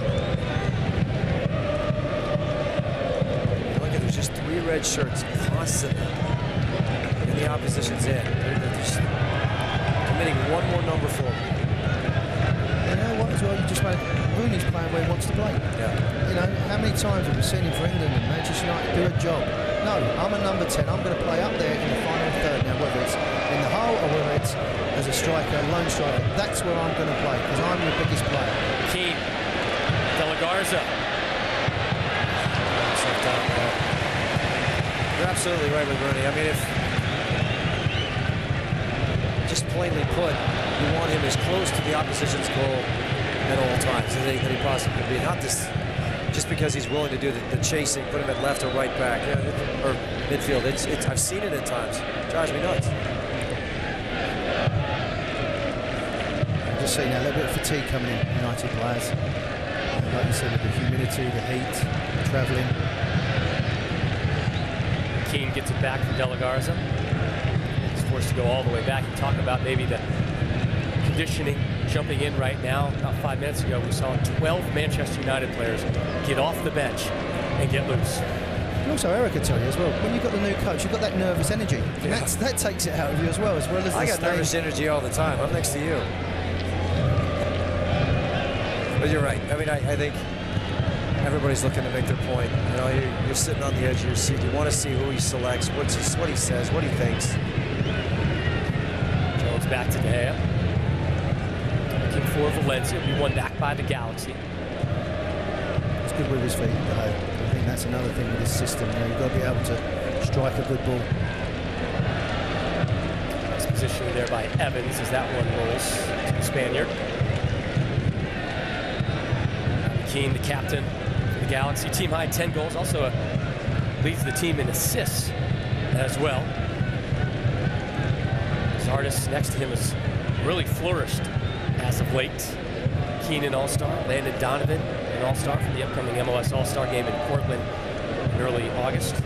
Look at, there's just 3 red shirts constantly. The opposition's in. They're just committing one more number forward. You know what, as well, you just made Rooney's playing where he wants to play. Yeah. You know, how many times have we seen him for England and Manchester United do a job? No, I'm a number 10. I'm going to play up there in the final third. Now, whether it's in the hull or whether it's as a striker, lone striker, that's where I'm going to play, because I'm the biggest player. Keane, De La Garza. You're absolutely right with Rooney. I mean, if just plainly put, you want him as close to the opposition's goal at all times as he possibly can be. Not this, just because he's willing to do the chasing, put him at left or right back, or midfield. I've seen it at times. It drives me nuts. I'm just seeing a little bit of fatigue coming in, United players. Like you said, with the humidity, the heat, the travelling. Keane gets it back from De La Garza. He's forced to go all the way back. You talk about maybe the conditioning jumping in right now. About 5 minutes ago, we saw 12 Manchester United players get off the bench and get loose. And also, Eric could tell you as well, when you've got the new coach, you've got that nervous energy. And Yeah. that takes it out of you as well as I got nervous energy all the time. I'm next to you. But you're right. I mean, I think everybody's looking to make their point. You know, you're sitting on the edge of your seat. You want to see who he selects, what he says, what he thinks. Jones back to De Gea. Looking for Valencia. Be won back by the Galaxy. It's good with his feet, De Gea. I think that's another thing with this system. You know, you've got to be able to strike a good ball. Nice positioning there by Evans as that one rolls to the Spaniard. Keane, the captain for the Galaxy. Team high 10 goals. Also leads the team in assists as well. Zardis next to him has really flourished as of late. Keane an All-Star. Landon Donovan an All-Star for the upcoming MLS All-Star game in Portland in early August.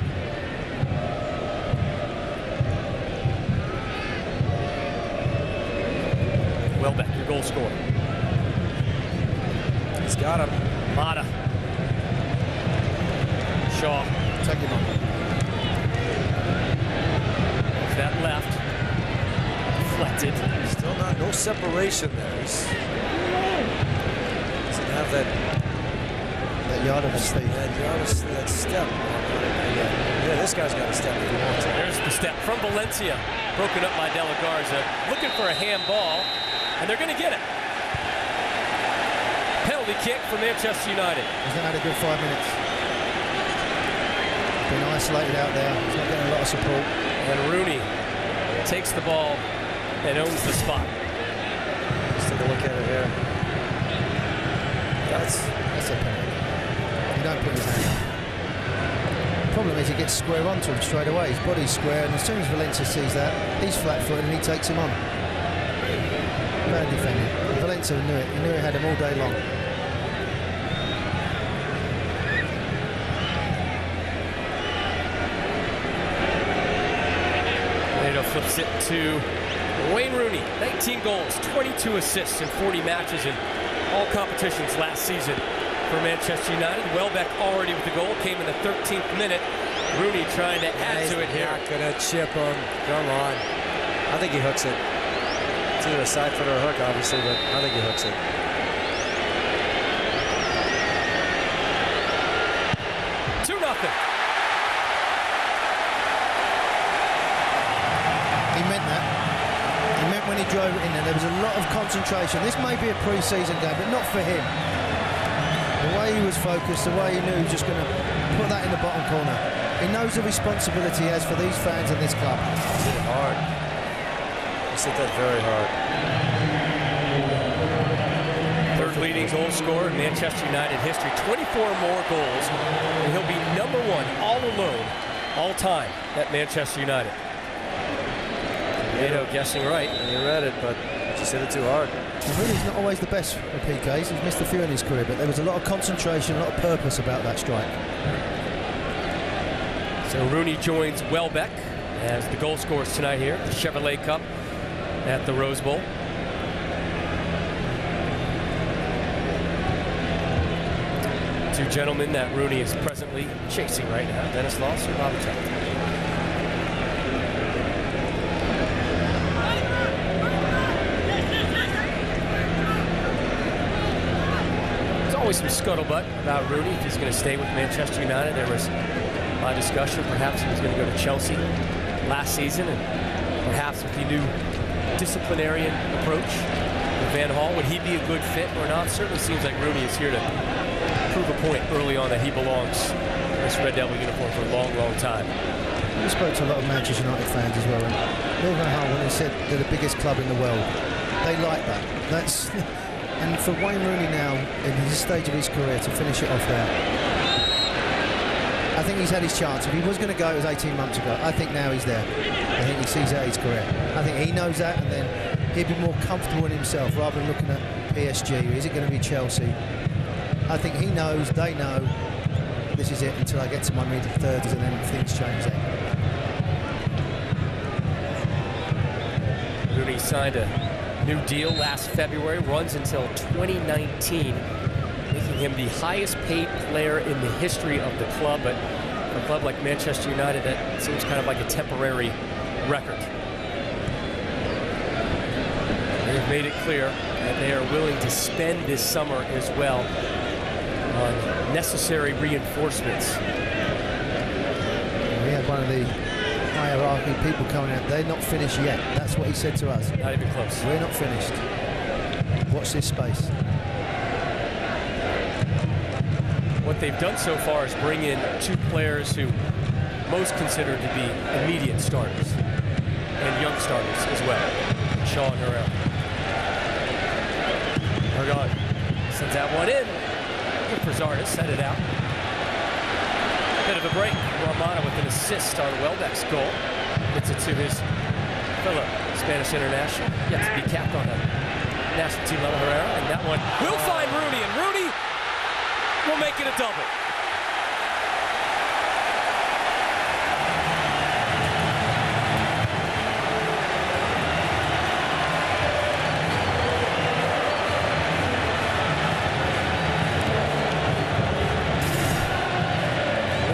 Welbeck, your goal scorer. He's got him. Mata. Shaw. Take him on. That left. Deflected. Still no separation there. Doesn't have that Yard of a speed. that step. Yeah, this guy's got a step if he wants it. There's the step from Valencia. Broken up by De La Garza. Looking for a handball, and they're going to get it. Penalty kick for Manchester United. He's not had a good 5 minutes. Been isolated out there. He's not getting a lot of support. And Rooney takes the ball and owns the spot. Let's take a look at it here. That's a penalty. You don't put his hand up. The problem is he gets square onto him straight away. His body's square, and as soon as Valencia sees that, he's flat-footed and he takes him on. Bad defending. Valencia knew it. He knew he had him all day long. Nato flips it to Wayne Rooney. 19 goals, 22 assists in 40 matches in all competitions last season for Manchester United. Welbeck already with the goal, came in the 13th minute. Rooney trying to add to it here. Not gonna chip him. Come on. I think he hooks it. It's either a side foot or a hook, obviously, but I think he hooks it. he drove it in there. There was a lot of concentration. This may be a pre-season game, but not for him. The way he was focused, the way he knew he was just going to put that in the bottom corner. He knows the responsibility he has for these fans and this club. He hit it hard. He hit that very hard. Third leading goal scorer in Manchester United history. 24 more goals, and he'll be #1 all alone, all time at Manchester United. Nato guessing right. And he read it, but just hit it too hard. Rooney's not always the best for PKs. He's missed a few in his career, but there was a lot of concentration, a lot of purpose about that strike. So Rooney joins Welbeck as the goal scorers tonight here at the Chevrolet Cup at the Rose Bowl. Two gentlemen that Rooney is presently chasing right now, Dennis Loss or Bobby Charlton. Always some scuttlebutt about Rooney if he's going to stay with Manchester United. There was a lot of discussion. Perhaps he was going to go to Chelsea last season, and perhaps with the new disciplinarian approach with Van Gaal, would he be a good fit or not? Certainly seems like Rooney is here to prove a point early on that he belongs in this Red Devil uniform for a long, long time. We spoke to a lot of Manchester United fans as well, and Van Gaal, when he said they're the biggest club in the world, they like that. That's. And for Wayne Rooney now, in his stage of his career, to finish it off there, I think he's had his chance. If he was going to go, it was 18 months ago. I think now he's there. I think he sees out his career. I think he knows that, and then he'd be more comfortable in himself rather than looking at PSG. Is it going to be Chelsea? I think he knows, they know, this is it until I get to my mid-30s, and then things change there. Rooney signed a new deal last February, runs until 2019, making him the highest paid player in the history of the club. But for a club like Manchester United, that seems kind of like a temporary record. They've made it clear that they are willing to spend this summer as well on necessary reinforcements. We had one of the hierarchy people coming out. They're not finished yet. That's what he said to us. Not even close. We're not finished. Watch this space. What they've done so far is bring in two players who most considered to be immediate starters and young starters as well. Shaw and Herrera. Ergon sends that one in. Good for Zardes, set it out. Bit of a break. Romano with an assist on Welbeck's goal. Gets it to his fellow Spanish international. Yet to be capped on the national team level, Herrera. And that one will find Rooney, and Rooney will make it a double.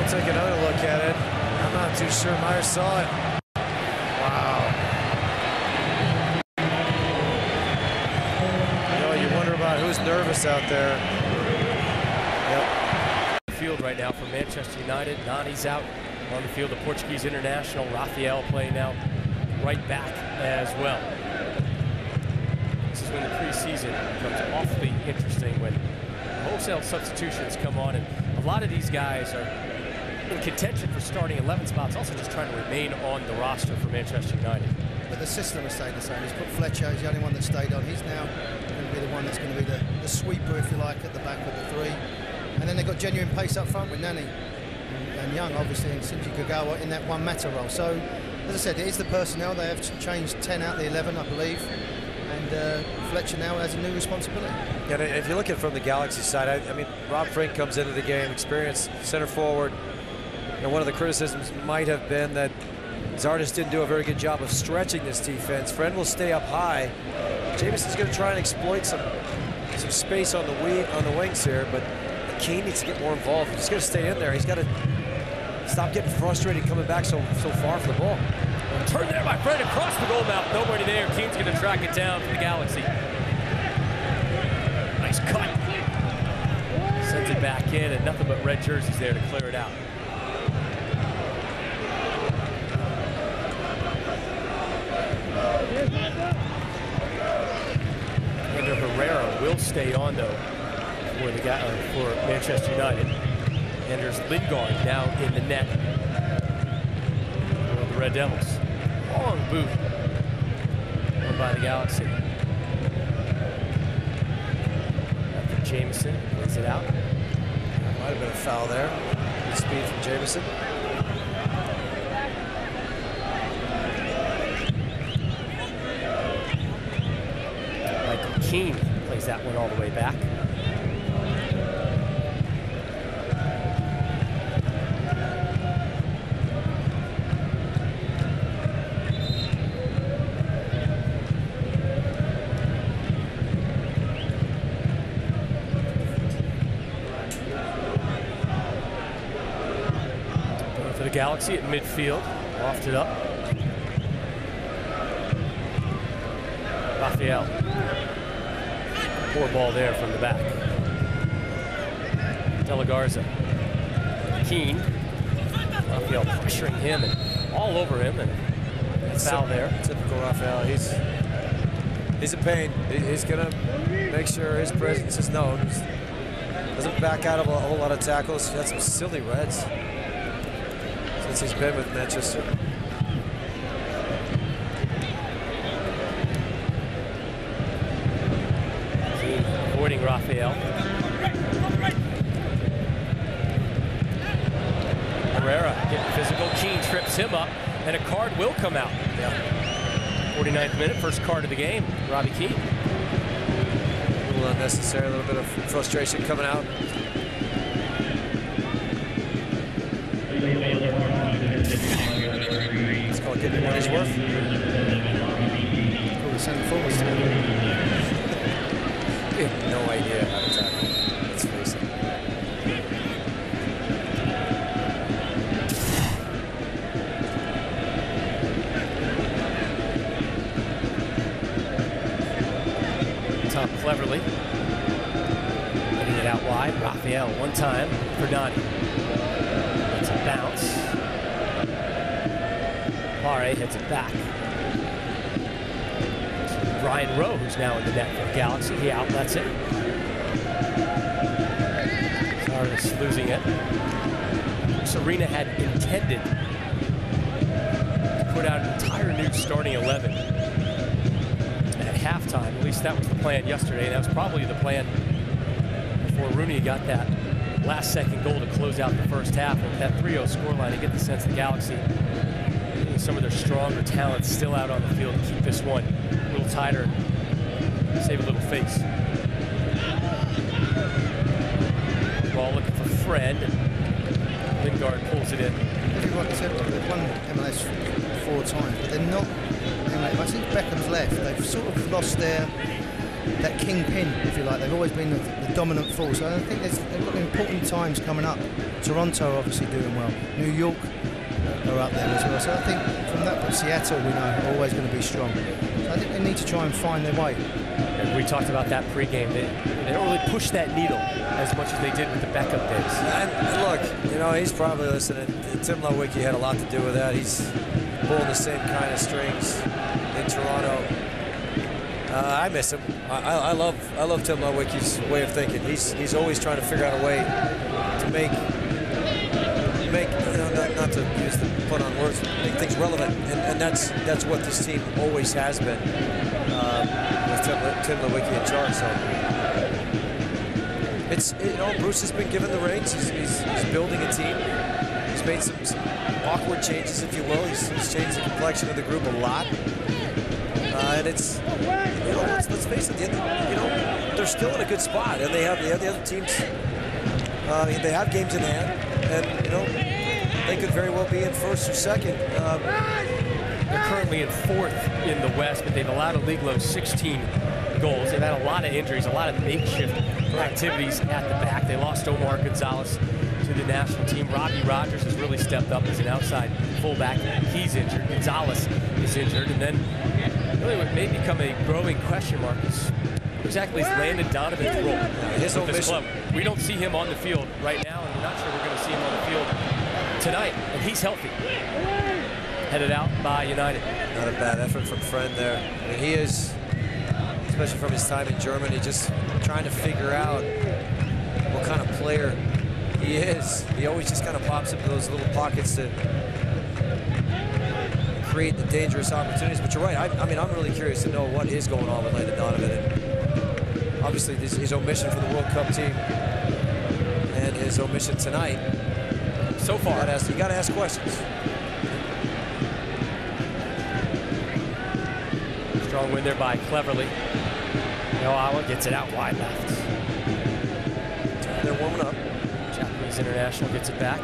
Take another look at it. I'm not too sure Meyer saw it. Wow. You know, you wonder about who's nervous out there. Yep. Field right now for Manchester United. Nani's out on the field. The Portuguese international Rafael playing out right back as well. This is when the preseason becomes awfully interesting, when wholesale substitutions come on, and a lot of these guys are in contention for starting 11 spots, also just trying to remain on the roster for Manchester United. But the system has stayed the same. He's put Fletcher, he's the only one that stayed on. He's now going to be the one that's going to be the sweeper, if you like, at the back with the three. And then they've got genuine pace up front with Nani and Young, obviously, and Shinji Kagawa in that one Mata role. So, as I said, it is the personnel. They have changed 10 out of the 11, I believe. And Fletcher now has a new responsibility. Yeah, and if you look at it from the Galaxy side, I mean, Rob Frink comes into the game, experienced center forward. You know, one of the criticisms might have been that Zardes didn't do a very good job of stretching this defense. Friend will stay up high. Jameson's going to try and exploit some space on the wings here, but Keane needs to get more involved. He's going to stay in there. He's got to stop getting frustrated coming back so far for the ball. Turn there by Friend across the goal mouth. Nobody there. Keane's going to track it down for the Galaxy. Nice cut. Sends it back in, and nothing but red jerseys there to clear it out. stay on though for the guy for Manchester United. Anders Lingard now in the net for the Red Devils. Long boot won by the Galaxy. After Jameson plays it out. Might have been a foul there. Good speed from Jameson. Michael Keane plays that one all the way back. For the Galaxy at midfield, lofted up. Raphael. Poor ball there from the back. De La Garza. Keane. Raphael pressuring him and all over him, and foul there. Typical Raphael. He's in pain. He's gonna make sure his presence is known. Doesn't back out of a whole lot of tackles. He had some silly reds since he's been with Manchester. Avoiding Raphael. Herrera getting physical. Keane trips him up, and a card will come out. Yeah. 49th minute, first card of the game. Robbie Keane. A little unnecessary, a little bit of frustration coming out. Let's call it getting money's worth. Probably send forwards to him. We have no idea how to tackle. Let's face it. Tom cleverly getting it out wide. Raphael one time for Nani. It's a bounce. Mare hits it back. Ryan Rowe, who's now in the net for Galaxy, he outlets it. Sardis losing it. Serena had intended to put out an entire new starting 11 at halftime. At least that was the plan yesterday, and that was probably the plan before Rooney got that last-second goal to close out the first half. And with that 3-0 scoreline, you get the sense the Galaxy, some of their stronger talent still out on the field to keep this one a little tighter and save a little face. Ball looking for Fred. Lingard pulls it in. Like I said, they've won MLS 4 times, but they're not. I think Beckham's left. They've sort of lost that kingpin, if you like. They've always been the dominant force. I think they've got important times coming up. Toronto obviously doing well. New York are up there as well. So I think from that point, Seattle, we know, are always going to be strong. So I think they need to try and find their way. And we talked about that pregame. They don't really push that needle as much as they did with the Beckham days. And look, you know, he's probably listening. Tim Lewicki had a lot to do with that. He's pulling the same kind of strings in Toronto. I miss him. I love Tim Lewicki's way of thinking. He's always trying to figure out a way to make not to use the put on words, make things relevant, and that's what this team always has been with Tim Lewicki in charge. So it's, you know, Bruce has been given the reins. He's building a team. He's made some awkward changes, if you will. He's changed the complexion of the group a lot, and it's, you know, let's face it, they're still in a good spot, and they have the other teams. They have games in hand, and you know, they could very well be in first or second. They're currently in 4th in the West, but they've allowed a league low 16 goals. They've had a lot of injuries, a lot of makeshift activities at the back. They lost Omar Gonzalez to the national team. Robbie Rogers has really stepped up as an outside fullback. He's injured. Gonzalez is injured. And then really what may become a growing question mark is exactly is Landon Donovan's role his with this mission. club. We don't see him on the field right now, and we're not sure we're going to see him on the field tonight. And he's healthy. Headed out by United. Not a bad effort from Friend there. I mean, he's especially from his time in Germany, just trying to figure out what kind of player he is. He always just kind of pops into those little pockets to create the dangerous opportunities. But you're right. I mean, I'm really curious to know what is going on with Landon Donovan. And obviously, his omission for the World Cup team and his omission tonight. So far, you got to ask questions. Strong win there by Cleverly. Noawa gets it out wide left. They're warming up. Japanese international gets it back.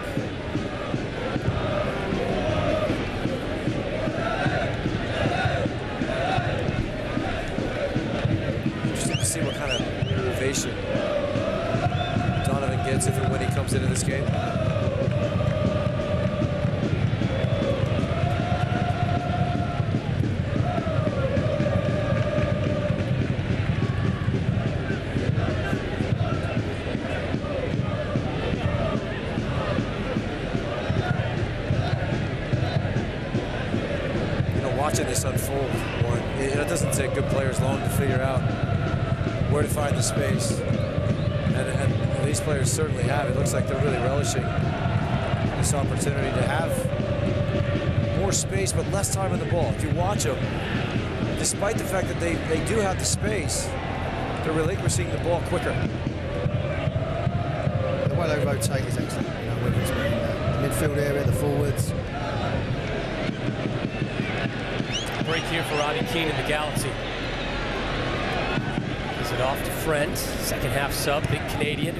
Interesting to see what kind of motivation Donovan gets if and when he comes into this game. Watching this unfold, it doesn't take good players long to figure out where to find the space, and these players certainly have. It looks like they're really relishing this opportunity to have more space but less time on the ball. If you watch them, despite the fact that they do have the space, they're relinquishing the ball quicker. The way they rotate is excellent. Whether it's the midfield area, the forwards. Break here for Robbie Keane in the Galaxy. Gives it off to Friend. Second half sub, big Canadian.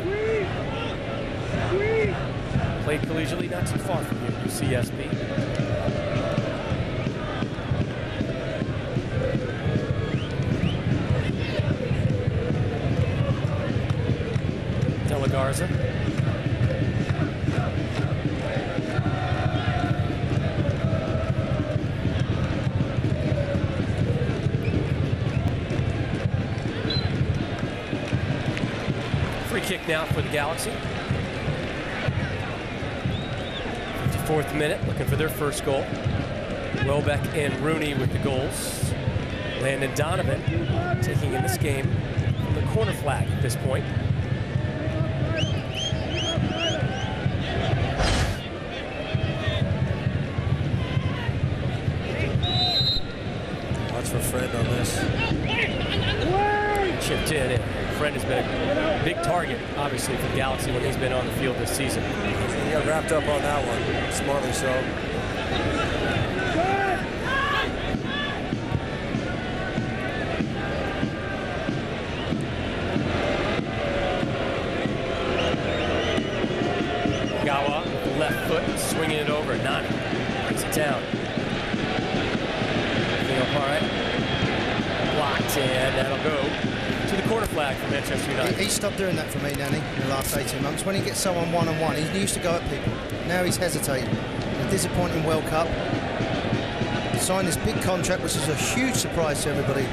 Played collegiately not too far from here, UCSB. De La Garza. Kick now for the Galaxy. 54th minute, looking for their first goal. Welbeck and Rooney with the goals. Landon Donovan taking in this game from the corner flag at this point. Watch for Friend on this. Chipped in. Friend has been a big target, obviously, for the Galaxy when he's been on the field this season. He got wrapped up on that one, smartly so. Gawa with the left foot, swinging it over. Nani brings it down. All right. Blocked, and that'll go to the corner flag for Manchester United. He stopped doing that for me, Nanny, in the last 18 months. When he gets someone one-on-one, he used to go at people. Now he's hesitating. A disappointing World Cup. He signed this big contract, which is a huge surprise to everybody.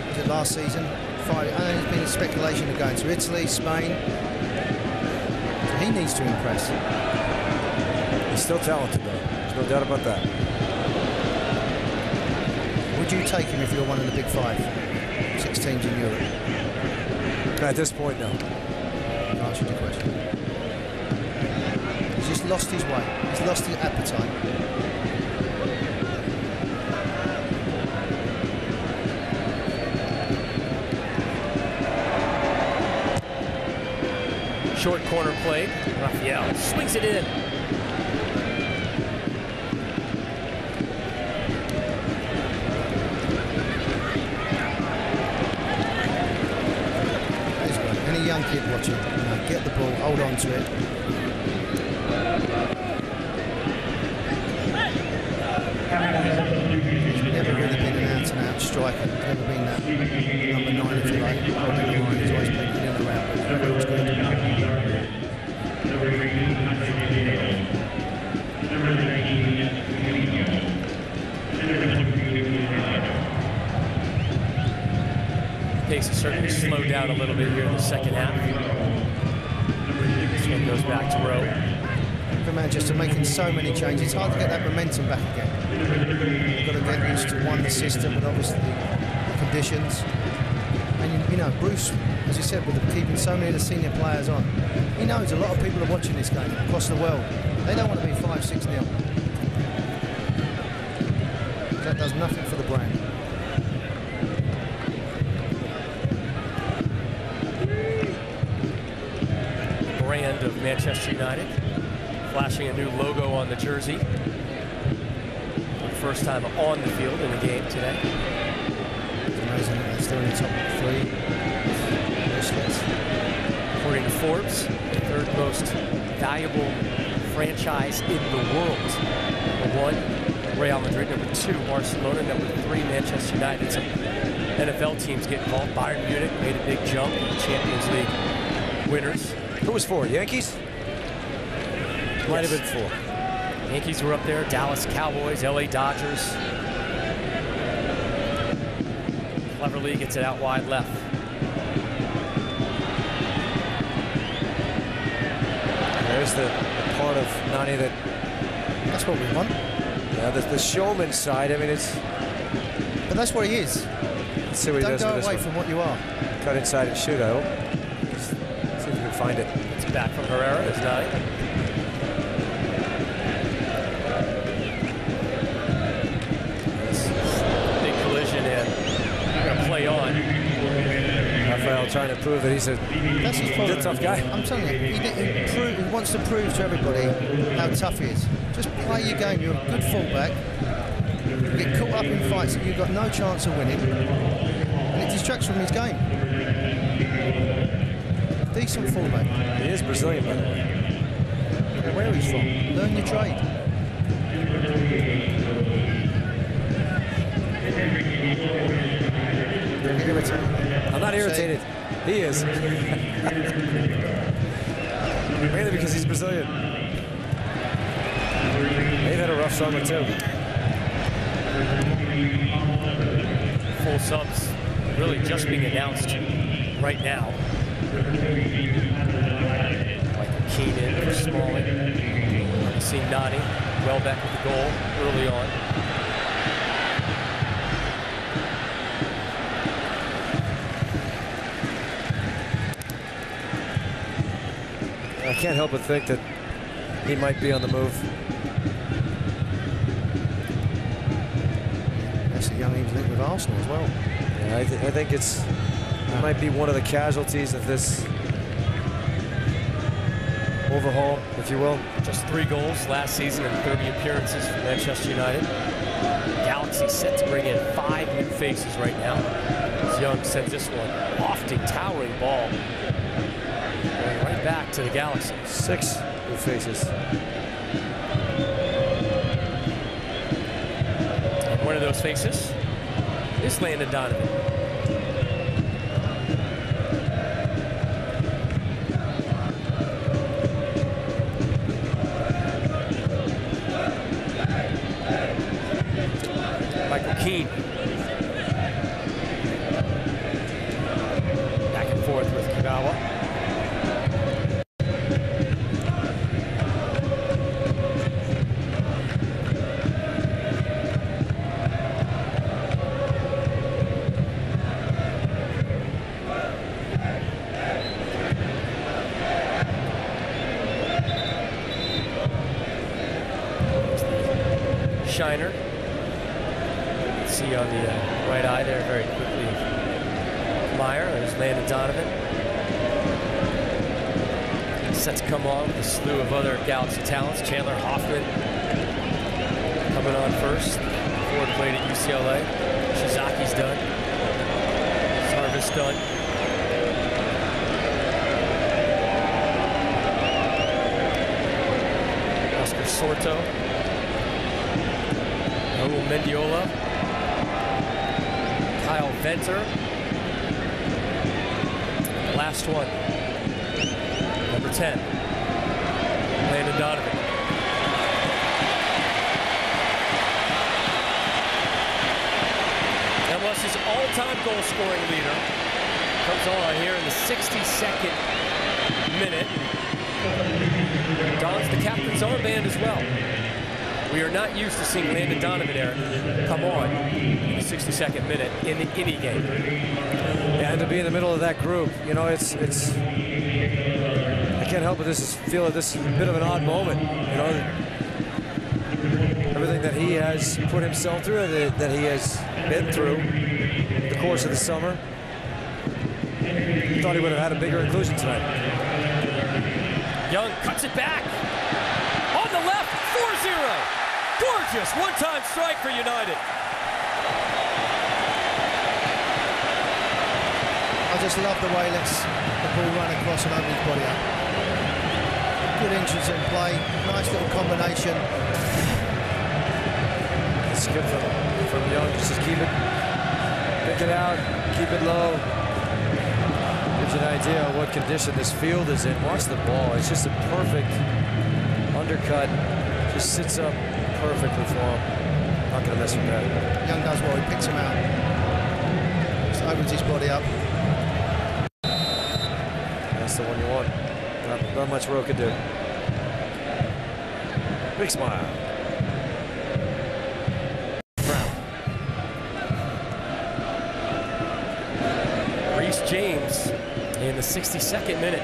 Was it last season? I know there's been a speculation of going to Italy, Spain. So he needs to impress. He's still talented, though. There's no doubt about that. Would you take him if you're one of the big five? 6 teams in Europe? At this point, no. Answer the question. He's just lost his way. He's lost his appetite. Short corner play. Rafael swings it in. Any young kid watching, get the ball, hold on to it. He's never really been an out-and-out striker. He's never been that number 9, if you like. Holding the line, he's always played in and around, but he feels good. Pace has certainly slowed down a little bit here in the second half. This one goes back to Rowe. For Manchester, making so many changes, it's hard to get that momentum back again. You've got to get used to the system, but obviously the conditions. And you know, Bruce, as you said, with keeping so many of the senior players on, he knows a lot of people are watching this game across the world. They don't want to be 5-6-0. That does nothing for the brand. Brand of Manchester United, flashing a new logo on the jersey. For the first time on the field in the game today. It's amazing that they're still in the top 3. According to Forbes, the third most valuable franchise in the world. Number 1, Real Madrid. Number 2, Barcelona. Number 3, Manchester United. Some NFL teams get involved. Bayern Munich made a big jump. Champions League winners. Who was 4? Yankees? Might have been 4. Yankees were up there. Dallas Cowboys, LA Dodgers. Cleverly gets it out wide left. There's the part of Nani that... That's what we want. Yeah, the showman side, I mean, it's... But that's what he is. Let's see what he Don't does go with this away one. from what you are. Cut inside and shoot, I hope. Just see if we can find it. It's back from Herrera. It's Nani. Big collision and going to play on. Rafael trying to prove that he's a tough guy. I'm telling you, he wants to prove to everybody how tough he is. Just play your game. You're a good fullback. You get caught up in fights that you've got no chance of winning, and it distracts from his game. Decent fullback. He is Brazilian, by the way. Where he's from. Learn your trade. I'm not irritated. He is. Mainly because he's Brazilian. They've had a rough summer too. Full subs really just being announced right now. Michael Keane in for Smalling. See Nani, Welbeck with the goal early on. I can't help but think that he might be on the move. That's a young linked with Arsenal as well. Yeah, I think it might be one of the casualties of this overhaul, if you will. Just 3 goals last season and 30 appearances for Manchester United. Galaxy set to bring in 5 new faces right now. As Young sends this one lofting, towering ball. Going right back to the Galaxy. 6 new faces. And one of those faces is Landon Donovan. Michael Keane. Back and forth with Kagawa. Shiner. See on the right eye there very quickly. Meyer, there's Landon Donovan. Set to come on with a slew of other Galaxy talents. Chandler Hoffman coming on first. Ford played at UCLA. Shizaki's done. Sarvis done. Oscar Sorto. Raul Mendiola, Kyle Venter, last one, number 10, Landon Donovan. MLS's all-time goal-scoring leader comes on here in the 62nd minute. Dons the captain's armband as well. We are not used to seeing Landon Donovan, Eric, come on in the 62nd minute in any game. Yeah, and to be in the middle of that group, you know, it's I can't help but feel that this is a bit of an odd moment. You know, everything that he has put himself through, that he has been through in the course of the summer. Thought he would have had a bigger inclusion tonight. Young cuts it back. On the left, 4-0. Gorgeous one-time strike for United. I just love the way he lets the ball run across and open his body up. Good entrance in play, nice little combination. It's good from Young, just to keep it, pick it out, keep it low. Gives you an idea of what condition this field is in. Watch the ball, it's just a perfect undercut. Just sits up perfectly for him. Not gonna mess with that. Young does well, he picks him out. Just opens his body up. That's the one you want. Not much Rowe could do. Big smile. Reece James in the 62nd minute.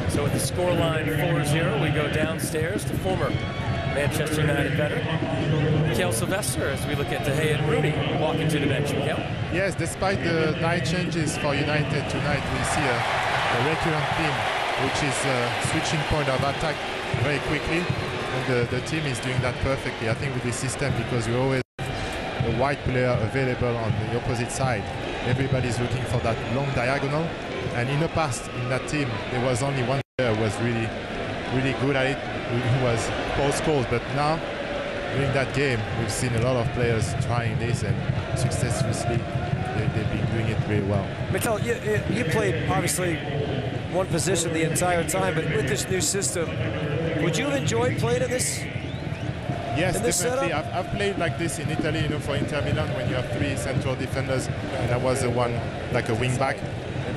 So with the scoreline 4-0, we go downstairs to former Manchester United veteran Mikael Silvestre as we look at De Gea and Rooney walking to the bench. Mikael? Yes, despite the 9 changes for United tonight, we see a recurrent theme, which is switching point of attack very quickly, and the team is doing that perfectly. I think with this system, because you always have a wide player available on the opposite side, everybody's looking for that long diagonal. And in the past, in that team, there was only one player who was really good at it, who was Paul Scholes. But now, during that game, we've seen a lot of players trying this, and successfully they've been doing it very well. Mikael, you played obviously one position the entire time, but with this new system, would you have enjoyed playing in this? Yes, in this definitely. setup? I've played like this in Italy, you know, for Inter Milan, when you have 3 central defenders, and I was the one like a wing back,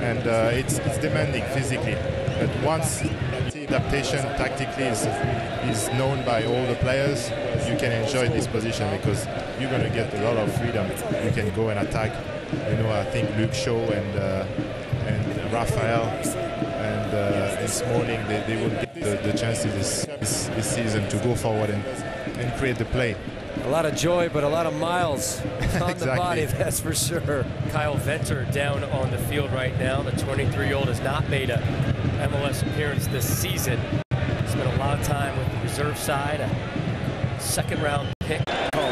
and it's demanding physically. But once the adaptation tactically is known by all the players, you can enjoy this position because you're going to get a lot of freedom. You can go and attack. You know, I think Luke Shaw and Raphael and Smalling, they will get the chances this season to go forward and create the play. A lot of joy, but a lot of miles on the body, that's for sure. Kyle Venter down on the field right now. The 23-year-old has not made a MLS appearance this season. Spent a lot of time with the reserve side, a second-round pick. Oh,